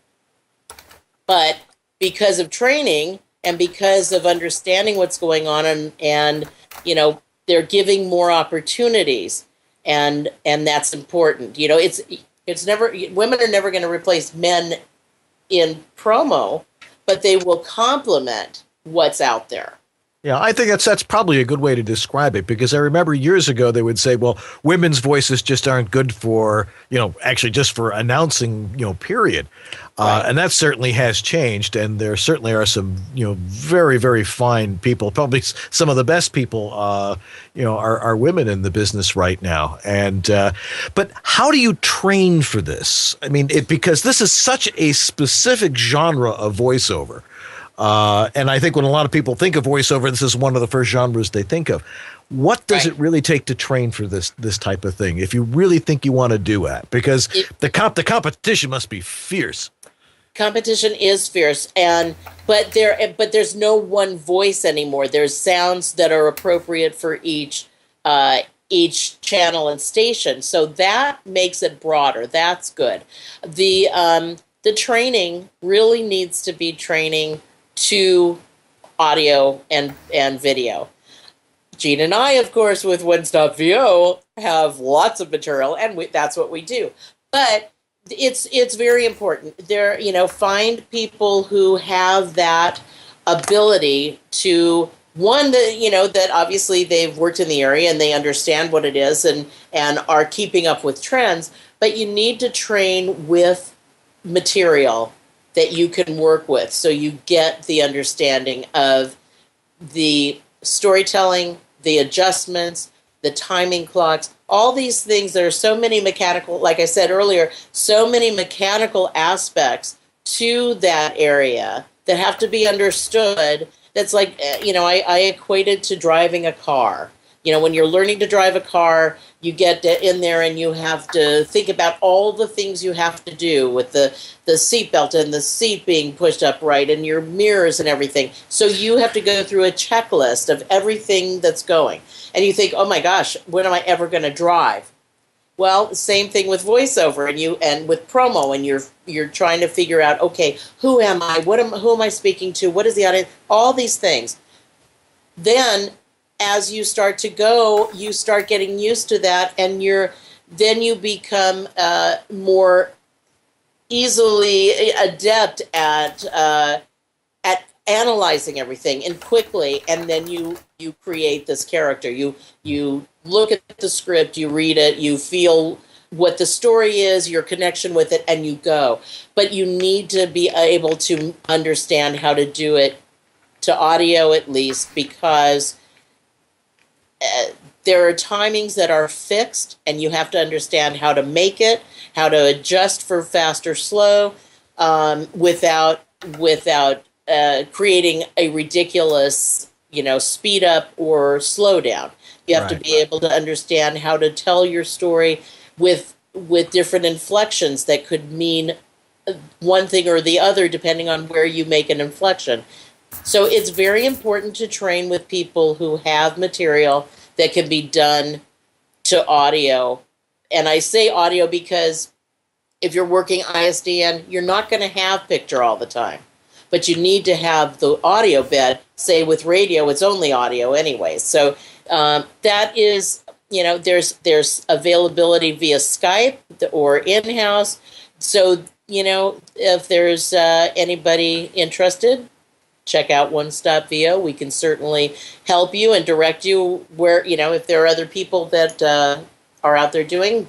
But because of training and because of understanding what's going on and they're giving more opportunities, and that's important. It's never, women are never going to replace men in promo, but they will complement what's out there. Yeah, I think that's probably a good way to describe it, because I remember years ago they would say, well, women's voices just aren't good for, actually just for announcing, period. Right. And that certainly has changed. And there certainly are some, very, very fine people, probably some of the best people, are women in the business right now. And but how do you train for this? I mean, because this is such a specific genre of voiceover. And I think when a lot of people think of voiceover, this is one of the first genres they think of. What does it really take to train for this type of thing, if you really think you want to do it? Because the competition must be fierce. Competition is fierce, but there's no one voice anymore. There's sounds that are appropriate for each channel and station, so that makes it broader. That's good. The training really needs to be training to audio and video. Gene and I, of course, with One Stop VO, have lots of material, and that's what we do. But it's very important. Find people who have that ability to, one, that obviously they've worked in the area and they understand what it is and are keeping up with trends, but you need to train with material that you can work with so you get the understanding of the storytelling, the adjustments, the timing clocks, all these things. There are so many mechanical, like I said earlier, so many mechanical aspects to that area that have to be understood. That's like, I equate it to driving a car. When you're learning to drive a car, you get in there and you have to think about all the things you have to do with the seatbelt and the seat being pushed upright and your mirrors and everything. So you have to go through a checklist of everything that's going. And you think, oh my gosh, when am I ever going to drive? Well, same thing with voiceover and with promo, and you're trying to figure out, okay, who am I? Who am I speaking to? What is the audience? All these things. Then, as you start to go, you start getting used to that, and then you become more easily adept at analyzing everything and quickly, and then you create this character. You look at the script, you read it, you feel what the story is, your connection with it, and you go. But you need to be able to understand how to do it to audio at least, because there are timings that are fixed, and you have to understand how to make it, how to adjust for fast or slow, without creating a ridiculous, speed up or slow down. You have to be able to understand how to tell your story with different inflections that could mean one thing or the other depending on where you make an inflection. So it's very important to train with people who have material that can be done to audio. And I say audio because if you're working ISDN, you're not going to have picture all the time. But you need to have the audio bed. Say with radio, it's only audio anyway. So that is, there's availability via Skype or in-house. So, if there's anybody interested, check out One Stop VO. We can certainly help you and direct you where, if there are other people that are out there doing,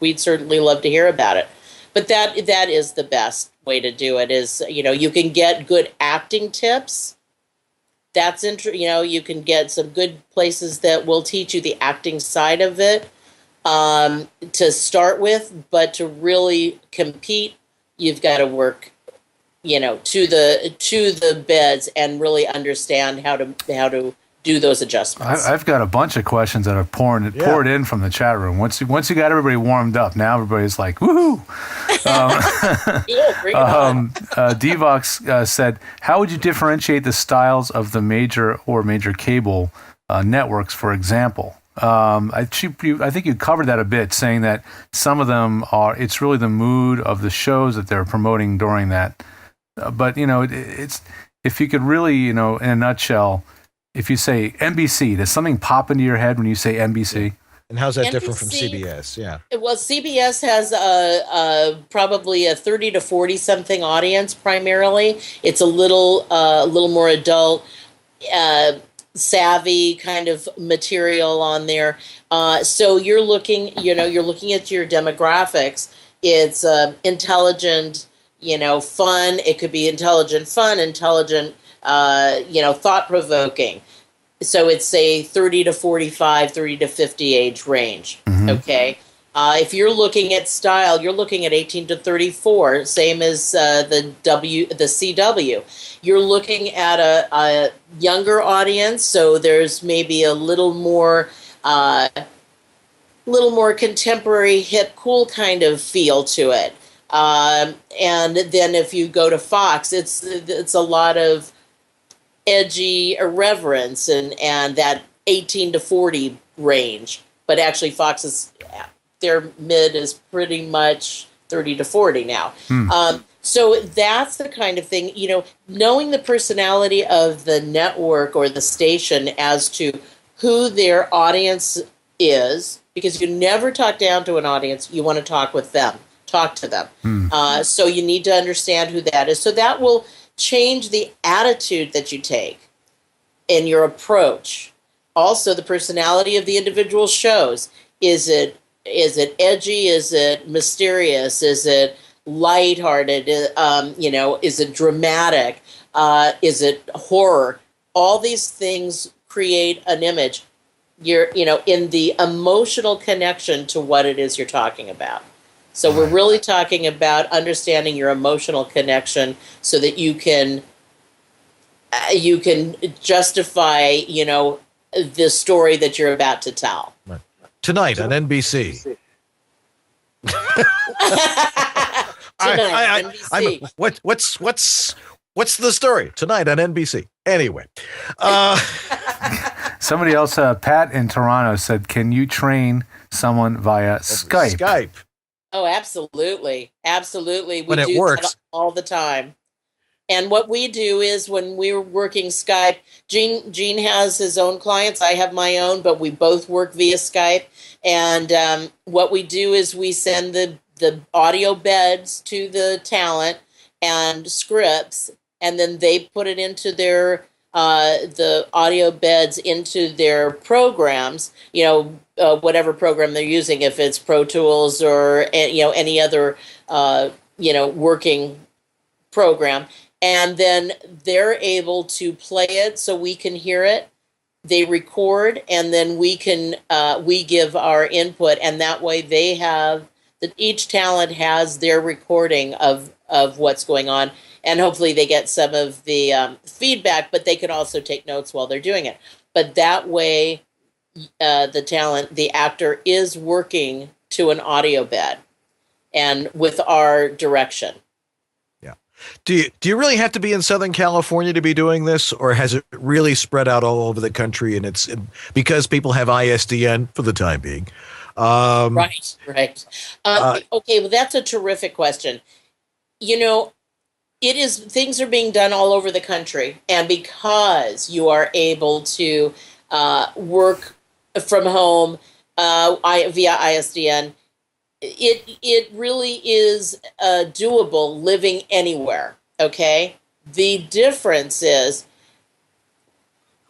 we'd certainly love to hear about it. But that is the best way to do it is, you can get good acting tips. That's you can get some good places that will teach you the acting side of it to start with, but to really compete, you've got to work, to the beds and really understand how to do those adjustments. I've got a bunch of questions that are poured in from the chat room. Once you got everybody warmed up, now everybody's like, woohoo! Bring it on. Devox said, how would you differentiate the styles of the major cable networks, for example? I think you covered that a bit, saying that some of them it's really the mood of the shows that they're promoting during that. But, it's if you could really, in a nutshell, if you say NBC, does something pop into your head when you say NBC? And how's that different from CBS? Yeah. Well, CBS has probably a 30 to 40 something audience primarily. It's a little more adult, savvy kind of material on there. So you're looking at your demographics. It's intelligent, fun. It could be intelligent, fun, intelligent, thought-provoking. So it's a 30 to 45, 30 to 50 age range, okay? If you're looking at style, you're looking at 18 to 34, same as the CW. You're looking at a younger audience, so there's maybe a little more contemporary, hip, cool kind of feel to it. And then if you go to Fox, it's a lot of edgy irreverence and that 18 to 40 range. But actually, Fox their mid is pretty much 30 to 40 now. So that's the kind of thing, knowing the personality of the network or the station as to who their audience is, because you never talk down to an audience. You want to talk to them. So you need to understand who that is. So that will change the attitude that you take in your approach. Also, the personality of the individual shows. Is it edgy? Is it mysterious? Is it lighthearted? Is it dramatic? Is it horror? All these things create an image. You're, in the emotional connection to what it is you're talking about. So we're really talking about understanding your emotional connection so that you can justify, the story that you're about to tell. Right. Tonight on NBC. What's the story tonight on NBC? Anyway, somebody else, Pat in Toronto, said, "Can you train someone via Skype?" Skype. Oh, absolutely, absolutely. When we it do works that all the time. And what we do is when we're working Skype, Gene has his own clients. I have my own, but we both work via Skype. And what we do is we send the audio beds to the talent and scripts, and then they put it into their the audio beds into their programs. Whatever program they're using, if it's Pro Tools or any other working program. And then they're able to play it so we can hear it. They record, and then we give our input, and that way each talent has their recording of what's going on, and hopefully they get some of the feedback, but they can also take notes while they're doing it. But that way, the actor is working to an audio bed, and with our direction. Do you really have to be in Southern California to be doing this, or has it really spread out all over the country? And it's because people have ISDN for the time being. Right. Okay, well, that's a terrific question. Things are being done all over the country, and because you are able to work from home via ISDN. It really is doable living anywhere, okay? The difference is,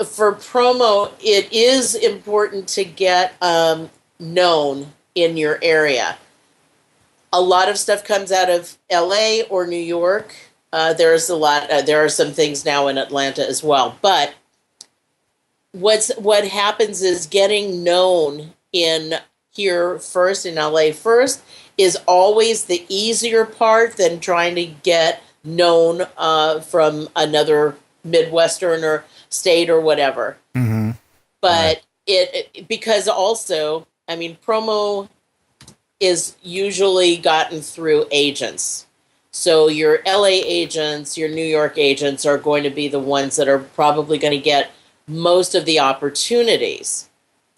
for promo, it is important to get known in your area. A lot of stuff comes out of LA or New York. There are some things now in Atlanta as well. But what happens is getting known in here first, in LA first, is always the easier part than trying to get known from another Midwestern or state or whatever. Mm-hmm. But because also, promo is usually gotten through agents. So your LA agents, your New York agents are going to be the ones that are probably going to get most of the opportunities.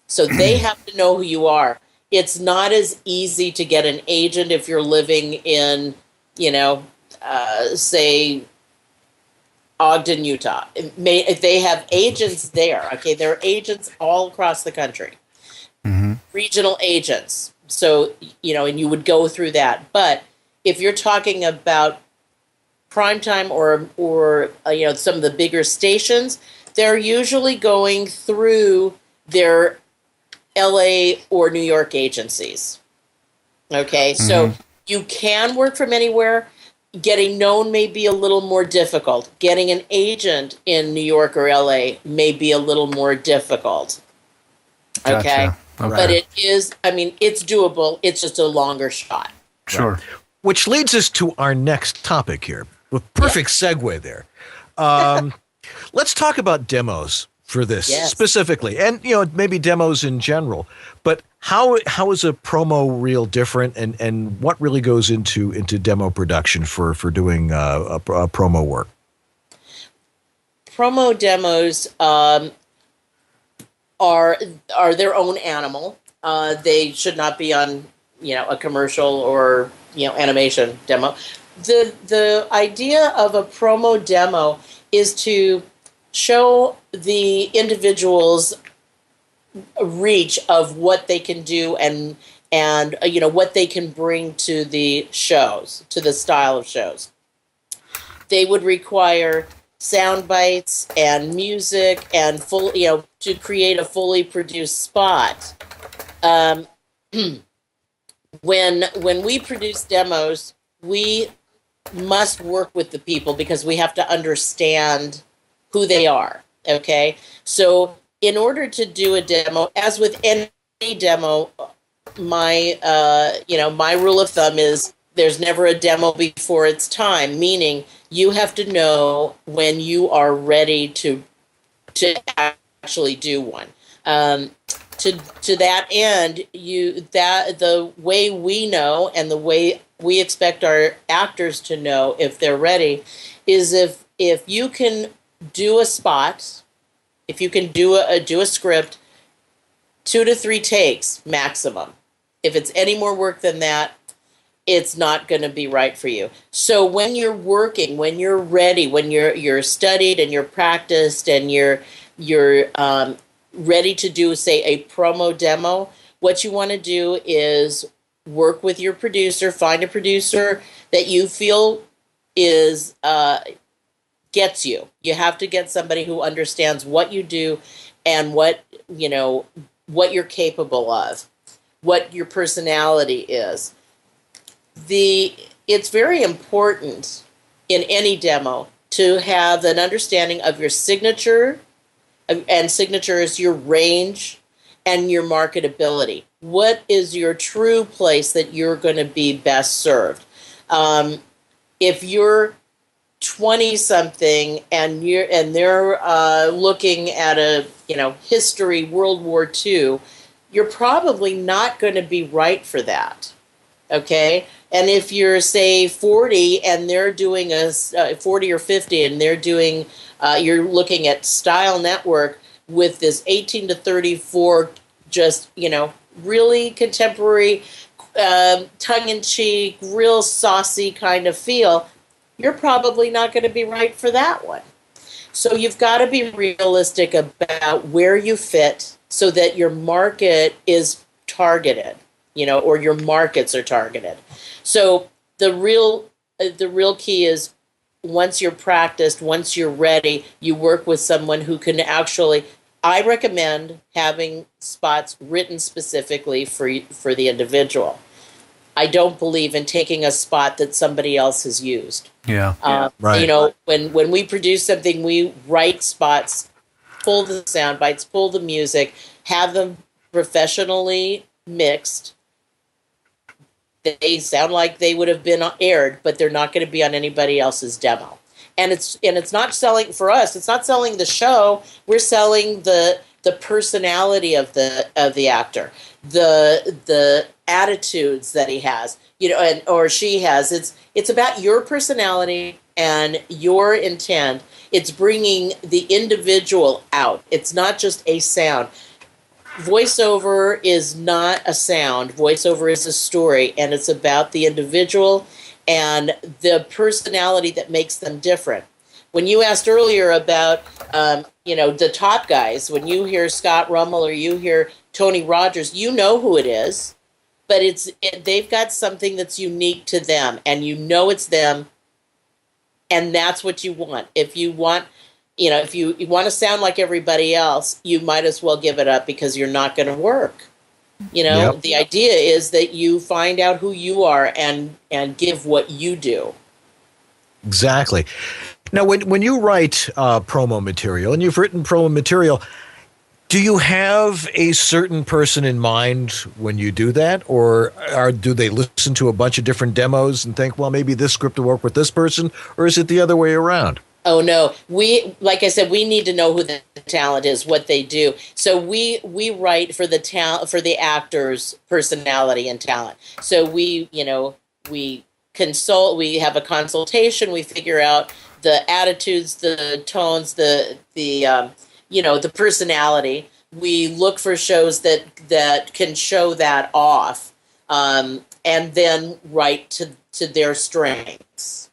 So they have to know who you are. It's not as easy to get an agent if you're living in, say, Ogden, Utah. They have agents there. Okay, there are agents all across the country, regional agents. So, and you would go through that. But if you're talking about primetime or some of the bigger stations, they're usually going through their LA or New York agencies. Okay, so you can work from anywhere. Getting known may be a little more difficult. Getting an agent in New York or LA may be a little more difficult. Okay, but it is, it's doable. It's just a longer shot. Sure. Right. Which leads us to our next topic here. With perfect segue there. Let's talk about demos for this specifically, and maybe demos in general. But How is a promo reel different, and what really goes into demo production for doing a promo work? Promo demos are their own animal. They should not be on a commercial or animation demo. The idea of a promo demo is to show the individual's reach of what they can do and what they can bring to the shows, to the style of shows. They would require sound bites and music and to create a fully produced spot. When we produce demos, we must work with the people because we have to understand who they are. Okay, so in order to do a demo, as with any demo, my rule of thumb is there's never a demo before its time, meaning you have to know when you are ready to actually do one. To that end, the way we know and the way we expect our actors to know if they're ready is if you can do a spot, if you can do a script, 2 to 3 takes maximum. If it's any more work than that, it's not going to be right for you. So when you're working, when you're ready, when you're studied and you're practiced and you're ready to do, say, a promo demo, what you want to do is work with your producer, find a producer that you feel is gets you. You have to get somebody who understands what you do and what you're capable of, what your personality is. It's very important in any demo to have an understanding of your signature, and signature is your range and your marketability. What is your true place that you're going to be best served? If you're 20-something and they're looking at a history, World War II, you're probably not going to be right for that. Okay, and if you're, say, 40 and they're doing 40 or 50 and they're doing, you're looking at Style Network with this 18 to 34, just really contemporary, tongue-in-cheek, real saucy kind of feel, you're probably not going to be right for that one. So you've got to be realistic about where you fit so that your market is targeted, or your markets are targeted. So the real key is once you're practiced, once you're ready, you work with someone who can actually, I recommend having spots written specifically for the individual. I don't believe in taking a spot that somebody else has used. Yeah. Right. When we produce something, we write spots, pull the sound bites, pull the music, have them professionally mixed. They sound like they would have been aired, but they're not going to be on anybody else's demo. And it's not selling for us. It's not selling the show. We're selling the personality of the actor, the attitudes that he has, or she has. It's about your personality and your intent. It's bringing the individual out. It's not just a sound. Voiceover is not a sound. Voiceover is a story, and it's about the individual and the personality that makes them different. When you asked earlier about, the top guys, when you hear Scott Rummel or you hear Tony Rogers, you know who it is, but they've got something that's unique to them, and it's them, and that's what you want. If you want, if you want to sound like everybody else, you might as well give it up because you're not going to work. Yep. The idea is that you find out who you are and give what you do. Exactly. Now, when you write promo material, and you've written promo material, do you have a certain person in mind when you do that? Or do they listen to a bunch of different demos and think, well, maybe this script will work with this person? Or is it the other way around? Oh no, like I said, we need to know who the talent is, what they do. So we write for the for the actor's personality and talent. So we consult, we have a consultation, we figure out the attitudes, the tones, the personality. We look for shows that can show that off, and then write to their strengths.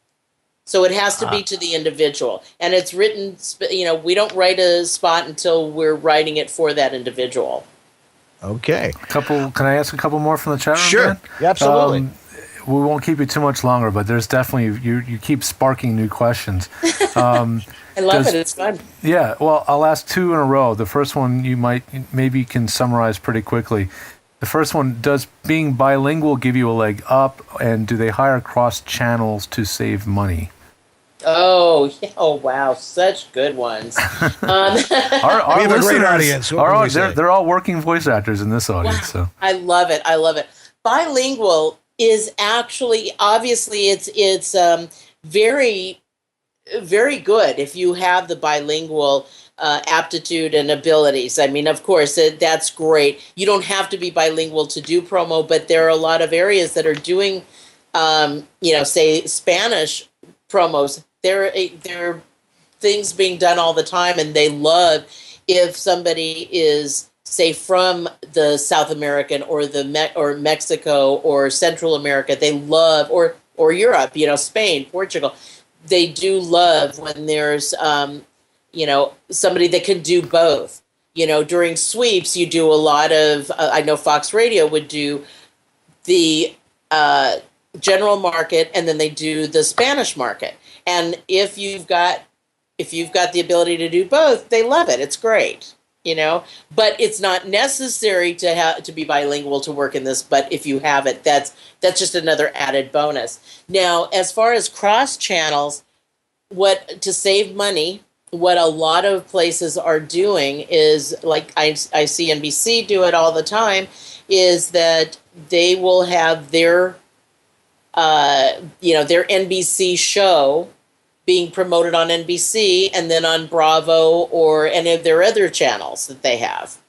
So it has to be to the individual, and it's written. We don't write a spot until we're writing it for that individual. Okay. Can I ask a couple more from the chat room? Sure. Yeah, absolutely. We won't keep you too much longer, but there's definitely you keep sparking new questions. I love it. It's fun. Yeah. Well, I'll ask two in a row. The first one maybe can summarize pretty quickly. The first one, does being bilingual give you a leg up, and do they hire cross channels to save money? Oh wow, such good ones. Our we have a great audience. They're all working voice actors in this audience. Wow. So I love it. Bilingual is actually, obviously, it's very, very good if you have the bilingual aptitude and abilities. I mean, of course, that's great. You don't have to be bilingual to do promo, but there are a lot of areas that are doing, say Spanish promos. There are things being done all the time, and they love if somebody is, say, from the South American or or Mexico or Central America. They love, or Europe, Spain, Portugal. They do love when there's somebody that can do both. During sweeps, you do a lot of. I know Fox Radio would do the general market, and then they do the Spanish market. And if you've got the ability to do both, they love it. It's great, But it's not necessary to be bilingual to work in this. But if you have it, that's just another added bonus. Now, as far as cross channels, to save money, what a lot of places are doing is, like I see NBC do it all the time, is that they will have their NBC show being promoted on NBC and then on Bravo or any of their other channels that they have.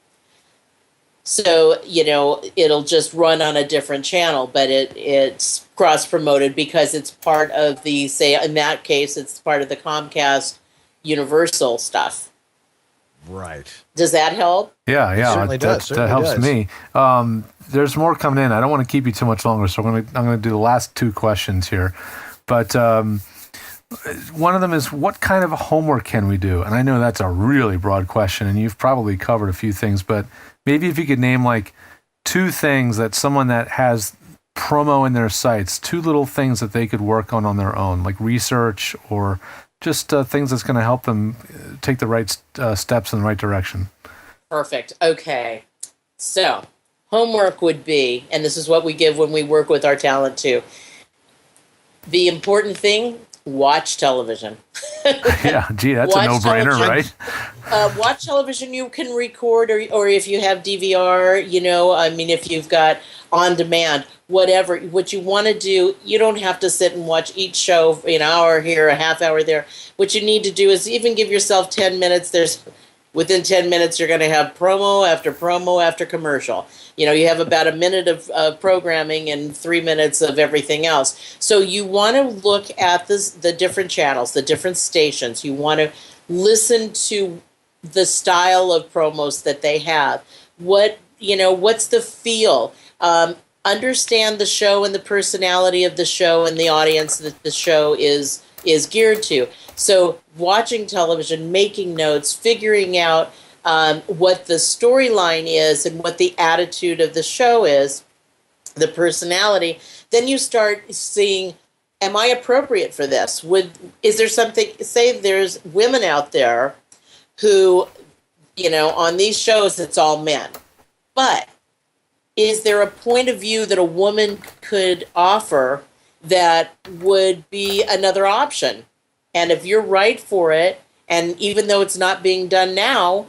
So, it'll just run on a different channel, but it's cross-promoted because it's part of the, say, in that case, it's part of the Comcast Universal stuff. Right. Does that help? Yeah. It certainly does. That helps me. There's more coming in. I don't want to keep you too much longer, so I'm going to do the last two questions here. But one of them is, what kind of homework can we do? And I know that's a really broad question, and you've probably covered a few things, but maybe if you could name like two things that someone that has promo in their sites, two little things that they could work on their own, like research or just things that's going to help them take the right steps in the right direction. Perfect. Okay. So homework would be, and this is what we give when we work with our talent too, the important thing, watch television. Yeah, gee, that's a no-brainer, right? Watch television. You can record, or if you have DVR, if you've got on demand, whatever. What you want to do, you don't have to sit and watch each show an hour here, a half hour there. What you need to do is even give yourself 10 minutes. Within 10 minutes, you're going to have promo after commercial. You have about a minute of programming and 3 minutes of everything else. So you want to look at the different channels, the different stations. You want to listen to the style of promos that they have. What's the feel? Understand the show and the personality of the show and the audience that the show is geared to. So watching television, making notes, figuring out what the storyline is and what the attitude of the show is, the personality, then you start seeing, am I appropriate for this? Is there something, say there's women out there who, on these shows it's all men, but is there a point of view that a woman could offer that would be another option? And if you're right for it, and even though it's not being done now,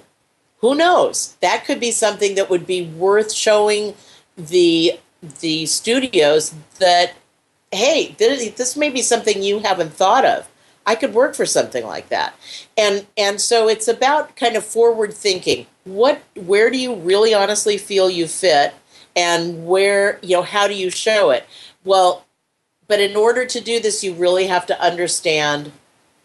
who knows? That could be something that would be worth showing the studios that, hey, this may be something you haven't thought of. I could work for something like that. And so it's about kind of forward thinking. Where do you really honestly feel you fit, and where, how do you show it? Well, but in order to do this, you really have to understand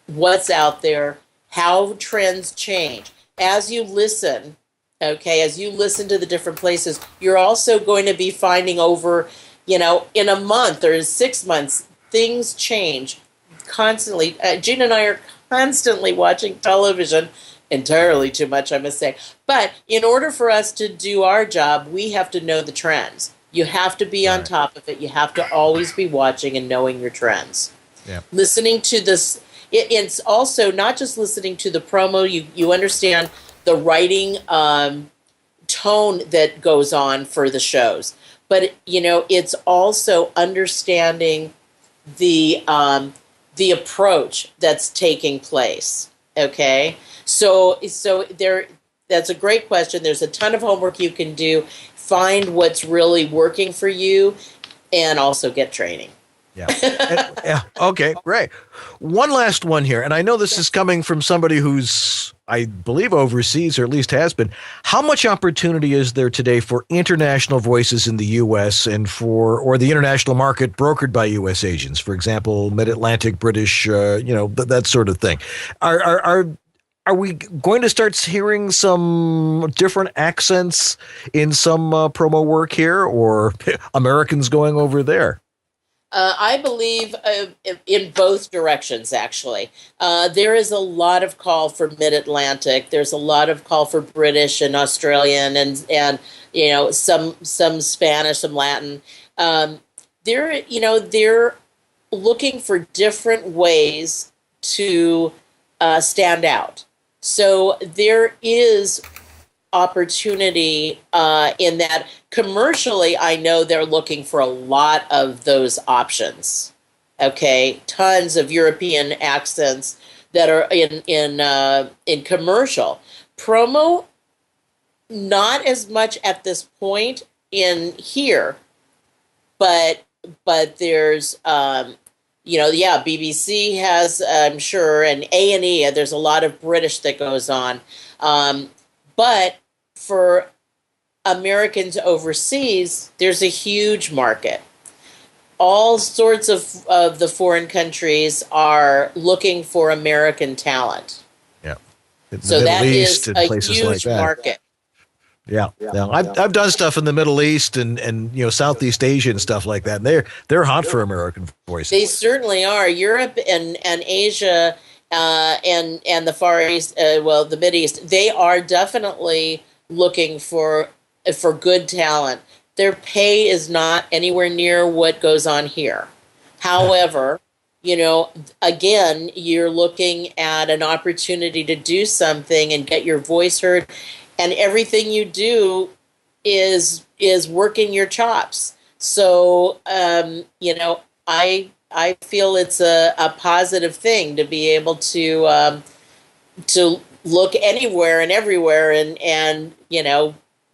what's out there, how trends change. As you listen, as you listen to the different places, you're also going to be finding over, in a month or 6 months, things change constantly. Gina and I are constantly watching television, entirely too much, I must say. But in order for us to do our job, we have to know the trends. You have to be on top of it. You have to always be watching and knowing your trends. Yeah. Listening to this, it's also not just listening to the promo. You understand the writing tone that goes on for the shows. But, it's also understanding the approach that's taking place. Okay? So that's a great question. There's a ton of homework you can do. Find what's really working for you, and also get training. Yeah. Okay, great. One last one here, and I know this is coming from somebody who's, I believe, overseas, or at least has been. How much opportunity is there today for international voices in the U.S. and or the international market brokered by U.S. agents? For example, Mid-Atlantic, British, that sort of thing. Are we going to start hearing some different accents in some promo work here, or Americans going over there? I believe in both directions, actually. There is a lot of call for Mid-Atlantic. There's a lot of call for British and Australian and some Spanish, some Latin. They're looking for different ways to stand out. So there is opportunity in that. Commercially, I know they're looking for a lot of those options. Okay, tons of European accents that are in commercial. Promo, not as much at this point in here, but there's BBC has, I'm sure, and A&E, there's a lot of British that goes on. But for Americans overseas, there's a huge market. All sorts of the foreign countries are looking for American talent. Yeah. So that is a huge market. Yeah. I've done stuff in the Middle East and Southeast Asia and stuff like that. And they're hot for American voices. They certainly are. Europe and Asia and the Far East, the Mid East, they are definitely looking for good talent. Their pay is not anywhere near what goes on here. However, again, you're looking at an opportunity to do something and get your voice heard. And everything you do is working your chops. So, I feel it's a positive thing to be able to look anywhere and everywhere and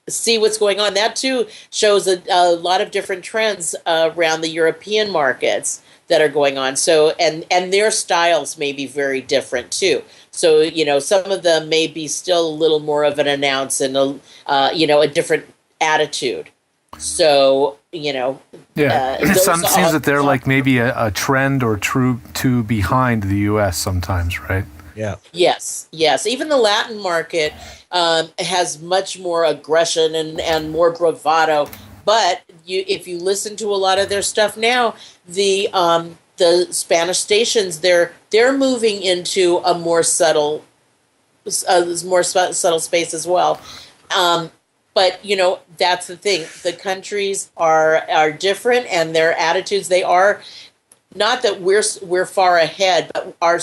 see what's going on. That too shows a lot of different trends around the European markets that are going on. So and their styles may be very different too. So, some of them may be still a little more of an announce and a different attitude. So, it seems that they're like maybe a trend or two behind the U.S. sometimes, right? Yeah. Yes. Even the Latin market has much more aggression and more bravado. But if you listen to a lot of their stuff now, the Spanish stations, they're moving into a more subtle space as well. But that's the thing. The countries are different, and their attitudes. They are not that we're far ahead, but our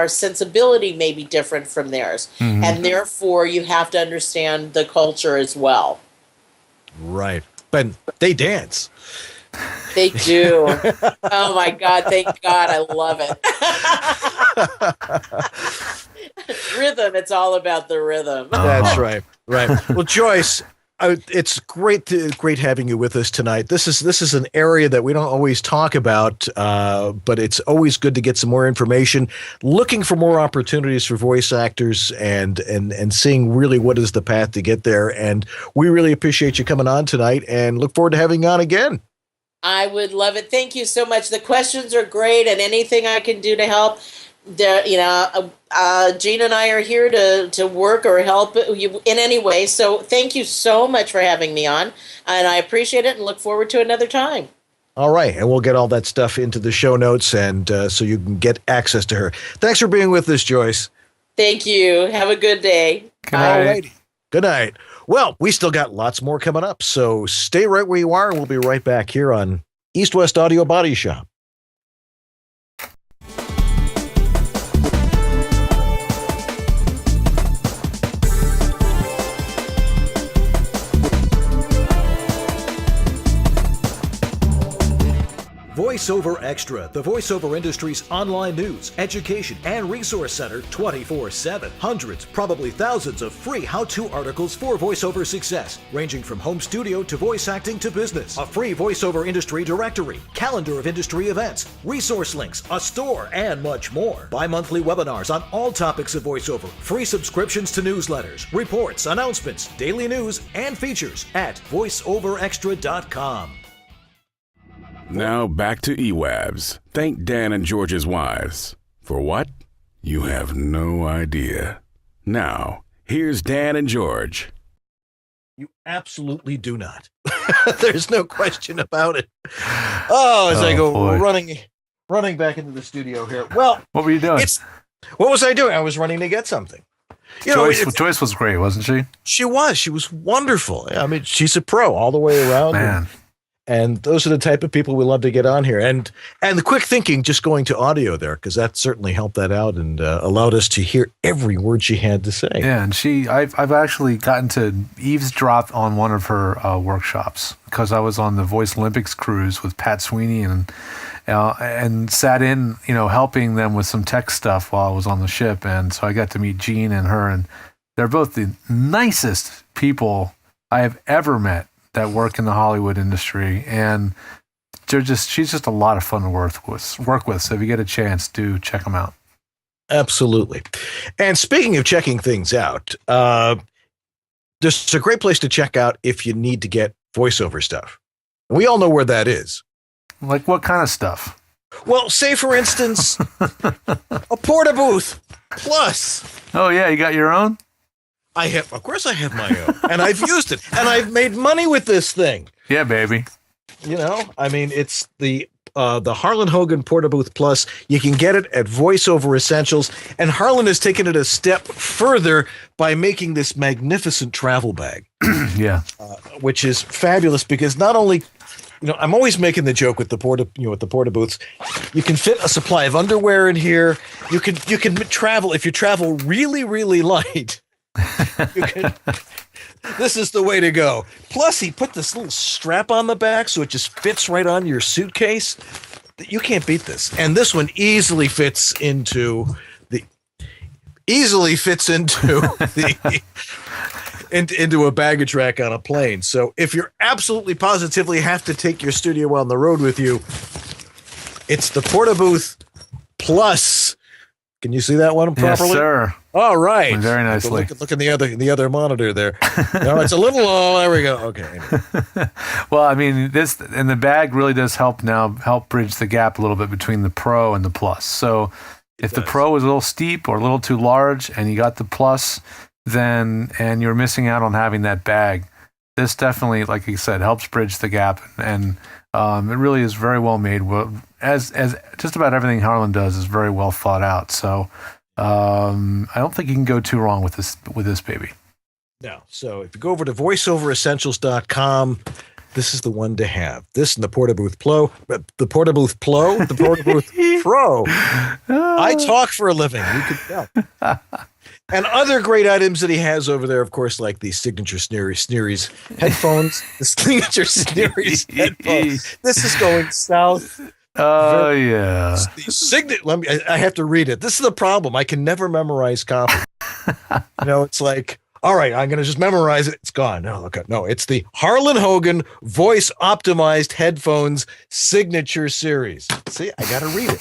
sensibility may be different from theirs, and therefore you have to understand the culture as well. Right, but they dance. They do. Oh my God! Thank God, I love it. Rhythm. It's all about the rhythm. That's right. Right. Well, Joyce, It's great having you with us tonight. This is an area that we don't always talk about, but it's always good to get some more information. Looking for more opportunities for voice actors and seeing really what is the path to get there. And we really appreciate you coming on tonight, and look forward to having you on again. I would love it. Thank you so much. The questions are great, and anything I can do to help. Gene and I are here to work or help you in any way. So thank you so much for having me on, and I appreciate it and look forward to another time. All right, and we'll get all that stuff into the show notes, and so you can get access to her. Thanks for being with us, Joyce. Thank you. Have a good day. All righty. Good night. Well, we still got lots more coming up, so stay right where you are, and we'll be right back here on East West Audio Body Shop. VoiceOver Extra, the voiceover industry's online news, education, and resource center 24/7. Hundreds, probably thousands of free how-to articles for voiceover success, ranging from home studio to voice acting to business. A free voiceover industry directory, calendar of industry events, resource links, a store, and much more. Bi-monthly webinars on all topics of voiceover, free subscriptions to newsletters, reports, announcements, daily news, and features at voiceoverextra.com. Now back to EWABS. Thank Dan and George's wives. For what? You have no idea. Now, here's Dan and George. You absolutely do not. There's no question about it. As I go running back into the studio here. Well, what were you doing? What was I doing? I was running to get something. Joyce was great, wasn't she? She was wonderful. I mean, she's a pro all the way around. Man. And those are the type of people we love to get on here. And the quick thinking, just going to audio there, because that certainly helped that out and allowed us to hear every word she had to say. Yeah, and I've actually gotten to eavesdrop on one of her workshops because I was on the Voice Olympics cruise with Pat Sweeney and sat in, helping them with some tech stuff while I was on the ship. And so I got to meet Jean and her, and they're both the nicest people I have ever met that work in the Hollywood industry, and she's just a lot of fun to work with. So if you get a chance, do check them out. Absolutely. And speaking of checking things out, there's a great place to check out if you need to get voiceover stuff. We all know where that is. Like what kind of stuff? Well, say for instance, a Porta Booth Plus. Oh yeah, you got your own? Of course I have my own, and I've used it, and I've made money with this thing. Yeah, baby. It's the Harlan Hogan Porta Booth Plus. You can get it at VoiceOver Essentials, and Harlan has taken it a step further by making this magnificent travel bag. Yeah, which is fabulous because not only, I'm always making the joke with the Porta Booths. You can fit a supply of underwear in here. You can travel if you travel really, really light. This is the way to go. Plus, he put this little strap on the back so it just fits right on your suitcase. You can't beat this. And this one easily fits into into a baggage rack on a plane. So if you're absolutely positively have to take your studio on the road with you, it's the Porta Booth Plus. Can you see that one properly? Yes, sir. All right. Very nicely. Look in the other monitor there. No, it's a little low. There we go. Okay. Anyway. Well, I mean, this and the bag really does help bridge the gap a little bit between the Pro and the Plus. So if the Pro was a little steep or a little too large and you got the Plus, and you're missing out on having that bag, this definitely, like you said, helps bridge the gap. And it really is very well made. As just about everything Harlan does is very well thought out. So I don't think you can go too wrong with this baby. No. So if you go over to voiceoveressentials.com, this is the one to have. This and the Porta Booth Pro, the Porta Booth Pro. I talk for a living. You could tell. And other great items that he has over there, of course, like the Signature Sneeries headphones. The Signature Sneeries headphones. This is going south. Oh, yeah. I have to read it. This is the problem. I can never memorize copy. It's like, All right, I'm going to just memorize it. It's gone. No, okay. No, it's the Harlan Hogan voice optimized headphones signature series. See, I got to read it.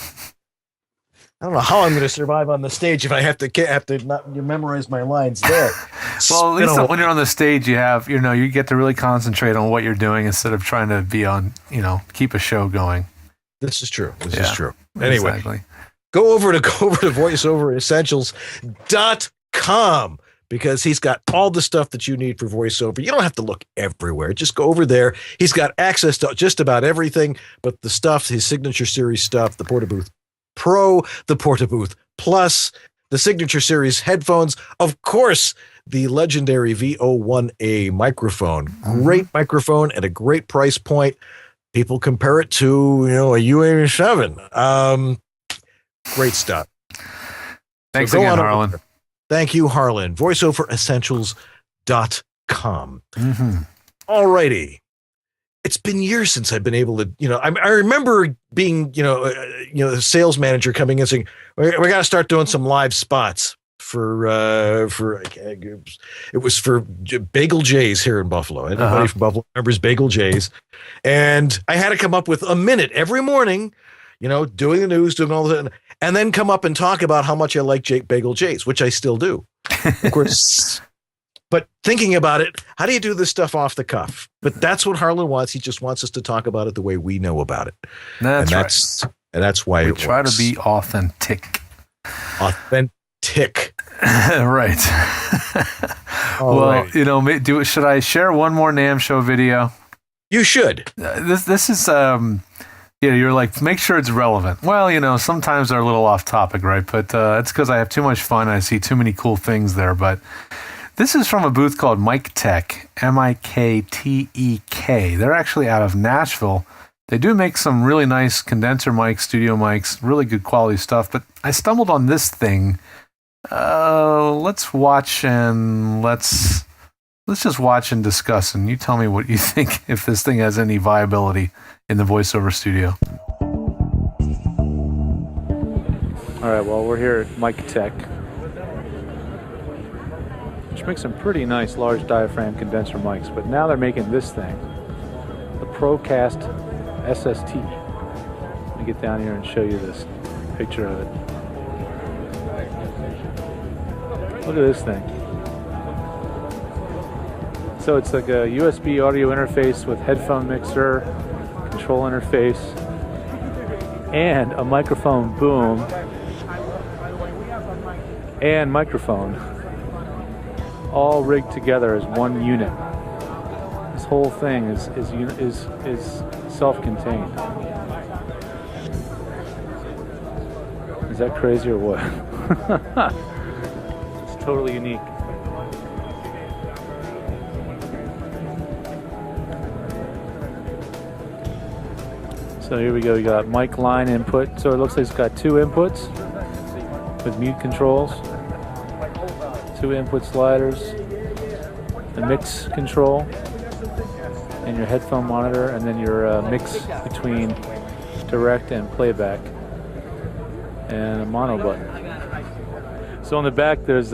I don't know how I'm going to survive on the stage if I have to not memorize my lines there. Well, at least when you're on the stage, you get to really concentrate on what you're doing instead of trying to be on, keep a show going. This is true. This is true. Anyway, exactly. go over to voiceoveressentials.com because he's got all the stuff that you need for voiceover. You don't have to look everywhere. Just go over there. He's got access to just about everything, but the stuff, his signature series stuff, the Portabooth Pro, the Portabooth Plus, the signature series headphones, of course, the legendary VO1A microphone. Great microphone at a great price point. People compare it to, a U87. Great stuff. Thanks again, Harlan. Thank you, Harlan. VoiceOverEssentials.com. All righty. It's been years since I've been able to, I remember being, a sales manager coming in saying, we got to start doing some live spots it was for Bagel J's here in Buffalo. Anybody from Buffalo remembers Bagel J's? And I had to come up with a minute every morning, doing the news, doing all that, and then come up and talk about how much I like Bagel J's, which I still do. Of course. But thinking about it, how do you do this stuff off the cuff? But that's what Harlan wants. He just wants us to talk about it the way we know about it. That's right. And that's why we try to be authentic. Right. Well, should I share one more NAMM show video? You should. This is you're like, make sure it's relevant. Well, sometimes they're a little off topic, right? But it's because I have too much fun. I see too many cool things there. But this is from a booth called Miktech, Miktek. They're actually out of Nashville. They do make some really nice condenser mics, studio mics, really good quality stuff. But I stumbled on this thing. Let's watch and let's just watch and discuss. And you tell me what you think, if this thing has any viability in the voiceover studio. All right, well, we're here at Miktech, which makes some pretty nice large diaphragm condenser mics, but now they're making this thing, the Procast SST. Let me get down here and show you this picture of it. Look at this thing. So it's like a USB audio interface with headphone mixer, control interface, and a microphone boom, and microphone, all rigged together as one unit. This whole thing is self-contained. Is that crazy or what? It's totally unique. So here we go. We got mic line input. So it looks like it's got two inputs with mute controls, two input sliders, a mix control, and your headphone monitor, and then your mix between direct and playback, and a mono button. So on the back there's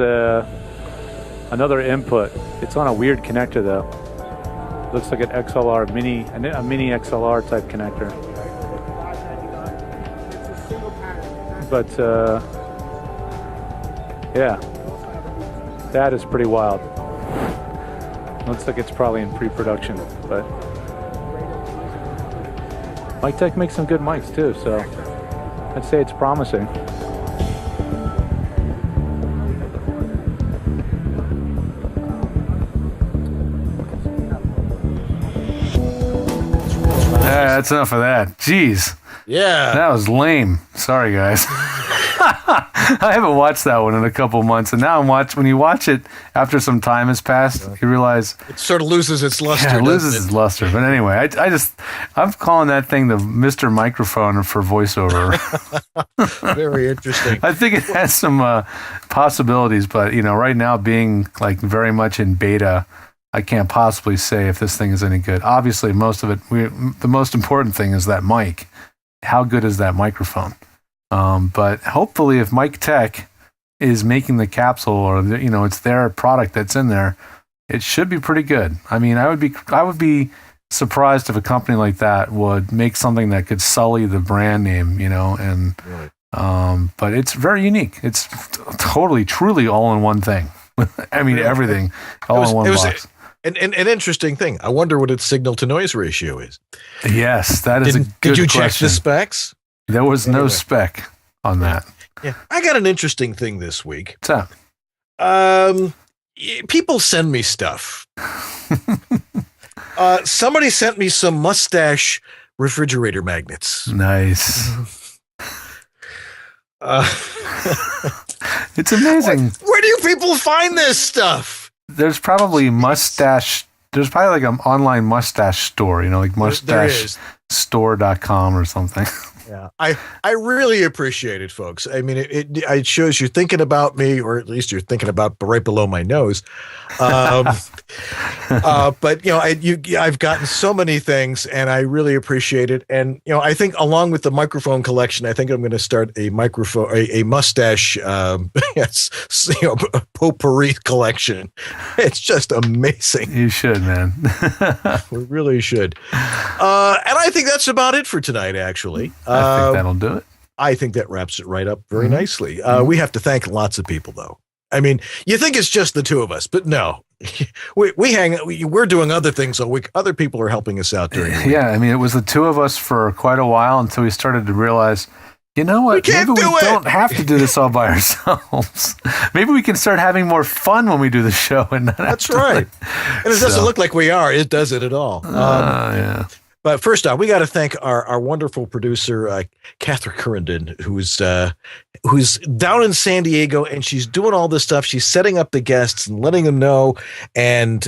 another input. It's on a weird connector though. Looks like an XLR a mini XLR type connector. But yeah, that is pretty wild. Looks like it's probably in pre-production, but Miktech makes some good mics too, so I'd say it's promising. That's enough of that. Jeez. Yeah. That was lame. Sorry, guys. I haven't watched that one in a couple months, and now when you watch it after some time has passed, you realize it sort of loses its luster. Yeah, it loses its luster. But anyway, I'm calling that thing the Mr. Microphone for voiceover. Very interesting. I think it has some possibilities, but right now being like very much in beta, I can't possibly say if this thing is any good. Obviously, most of it, the most important thing is that mic. How good is that microphone? But hopefully if Miktech is making the capsule, or it's their product that's in there, it should be pretty good. I mean, I would be surprised if a company like that would make something that could sully the brand name, and but it's very unique. It's totally, truly all in one thing. I mean, everything all in one box. An interesting thing. I wonder what its signal to noise ratio is. Yes, that is a good question. Did you check the specs? There was no spec on that. Yeah, I got an interesting thing this week. What's that? People send me stuff. Somebody sent me some mustache refrigerator magnets. Nice. It's amazing. Where do you people find this stuff? There's probably there's probably like an online mustache store, like mustachestore.com or something. Yeah, I really appreciate it, folks. I mean, it shows you're thinking about me, or at least you're thinking about right below my nose. But I've gotten so many things, and I really appreciate it. And I think along with the microphone collection, I think I'm going to start a mustache, potpourri collection. It's just amazing. You should, man. We really should. And I think that's about it for tonight, actually. I think that'll do it. I think that wraps it right up very nicely. We have to thank lots of people, though. I mean, you think it's just the two of us, but no. We're doing other things all week. Other people are helping us out during the week. Yeah, I mean, it was the two of us for quite a while until we started to realize, you know what? Maybe we don't have to do this all by ourselves. Maybe we can start having more fun when we do the show. And that's right. And it doesn't look like we are. It does it at all. Yeah. But first off, we got to thank our wonderful producer, Catherine Currendon, who's down in San Diego, and she's doing all this stuff. She's setting up the guests and letting them know, and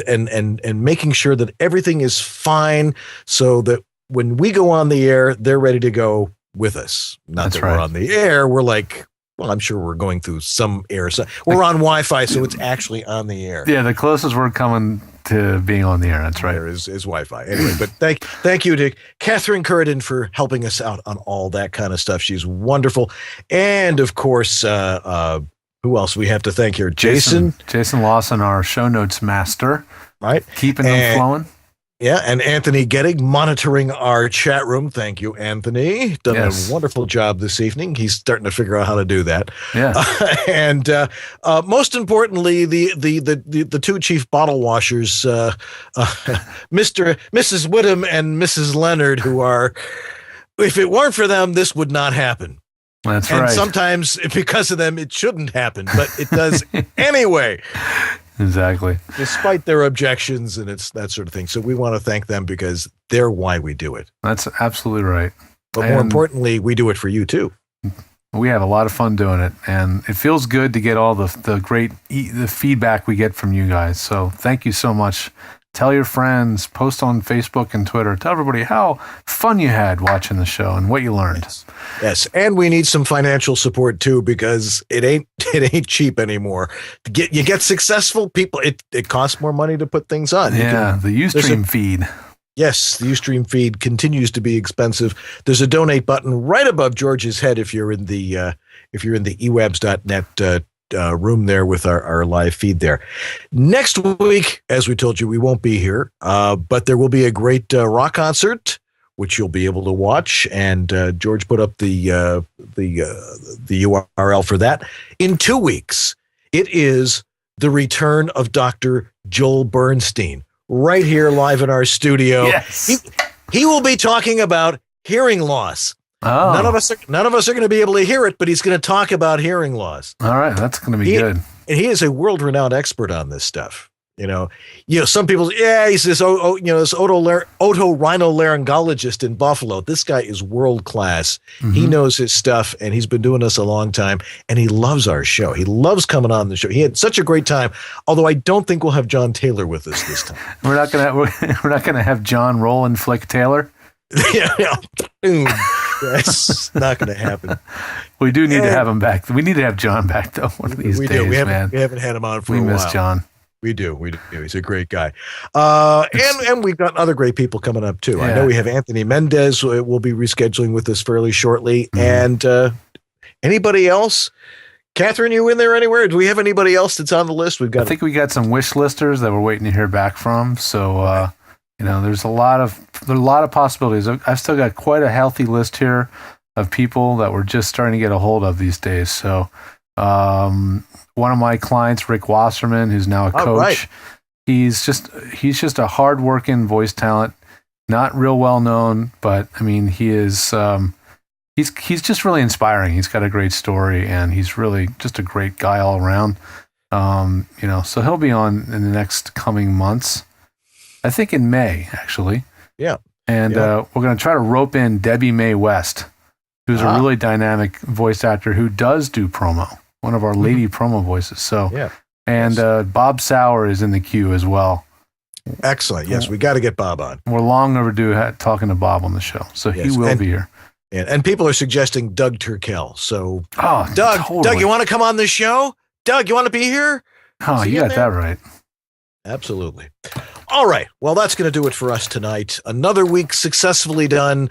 making sure that everything is fine, so that when we go on the air, they're ready to go with us. Not that we're on the air. We're like, well, I'm sure we're going through some air. So we're on Wi-Fi, so it's actually on the air. Yeah, the closest we're coming to being on the air. That's right. There is Wi-Fi. Anyway, but thank you to Catherine Currendon for helping us out on all that kind of stuff. She's wonderful. And of course, who else we have to thank here? Jason Lawson, our show notes master. Right. Keeping them flowing. Yeah, and Anthony Gettig monitoring our chat room. Thank you, Anthony. Done a wonderful job this evening. He's starting to figure out how to do that. Yeah. And most importantly, the two chief bottle washers, Mrs. Whittam and Mrs. Leonard, who are, if it weren't for them, this would not happen. That's right. And sometimes because of them, it shouldn't happen, but it does anyway. Exactly. Despite their objections and it's that sort of thing. So we want to thank them because they're why we do it. That's absolutely right. But more importantly, we do it for you too. We have a lot of fun doing it, and it feels good to get all the great the feedback we get from you guys. So thank you so much. Tell your friends, post on Facebook and Twitter. Tell everybody how fun you had watching the show and what you learned. Yes. And we need some financial support too, because it ain't cheap anymore. You get successful people. It costs more money to put things on. Yeah, the Ustream feed. Yes, the Ustream feed continues to be expensive. There's a donate button right above George's head if you're in the EWABS.net room there with our live feed there. Next week, as we told you, we won't be here, but there will be a great rock concert, which you'll be able to watch. And George put up the URL for that. In 2 weeks, it is the return of Dr. Joel Bernstein, right here live in our studio. Yes. He will be talking about hearing loss. Oh. None of us are going to be able to hear it, but he's going to talk about hearing loss. All right, that's going to be good. And he is a world-renowned expert on this stuff. Some people, he's this, this otorhinolaryngologist in Buffalo. This guy is world-class. Mm-hmm. He knows his stuff, and he's been doing this a long time, and he loves our show. He loves coming on the show. He had such a great time, although I don't think we'll have John Taylor with us this time. We're not gonna have John Rollin Flick Taylor. That's not going to happen. We do need to have him back. We need to have John back, though, one of these days, man. We haven't had him on for a while. We miss John. We do. He's a great guy. And we've got other great people coming up, too. Yeah. I know we have Anthony Mendez. We'll be rescheduling with us fairly shortly. Mm-hmm. And anybody else? Catherine, you in there anywhere? Do we have anybody else that's on the list? I think we got some wish listers that we're waiting to hear back from. So, there's a lot of possibilities. I've still got quite a healthy list here of people that we're just starting to get a hold of these days. So, one of my clients, Rick Wasserman, who's now a coach, right. he's just a hardworking voice talent, not real well known, but I mean, he is. He's just really inspiring. He's got a great story, and he's really just a great guy all around. So he'll be on in the next coming months. I think in May, actually. Yeah. And we're going to try to rope in Debbie Mae West, who's a really dynamic voice actor who does do promo, one of our lady promo voices. So, and Bob Sauer is in the queue as well. Excellent. Yes, we got to get Bob on. We're long overdue talking to Bob on the show, so he will be here. And people are suggesting Doug Turkel. So, Doug, totally. Doug, you want to come on this show? Doug, you want to be here? Oh, you got that right. Absolutely. All right. Well, that's going to do it for us tonight. Another week successfully done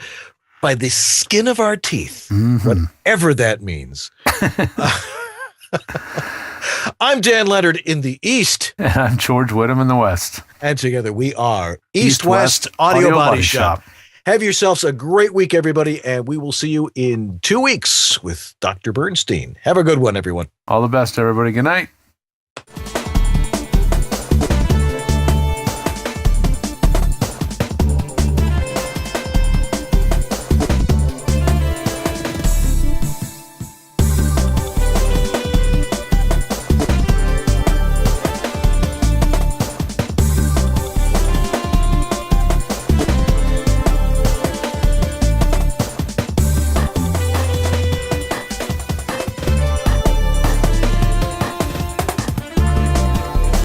by the skin of our teeth, whatever that means. I'm Dan Leonard in the East. And I'm George Whittam in the West. And together we are East-West Audio Body Shop. Have yourselves a great week, everybody, and we will see you in 2 weeks with Dr. Bernstein. Have a good one, everyone. All the best, everybody. Good night.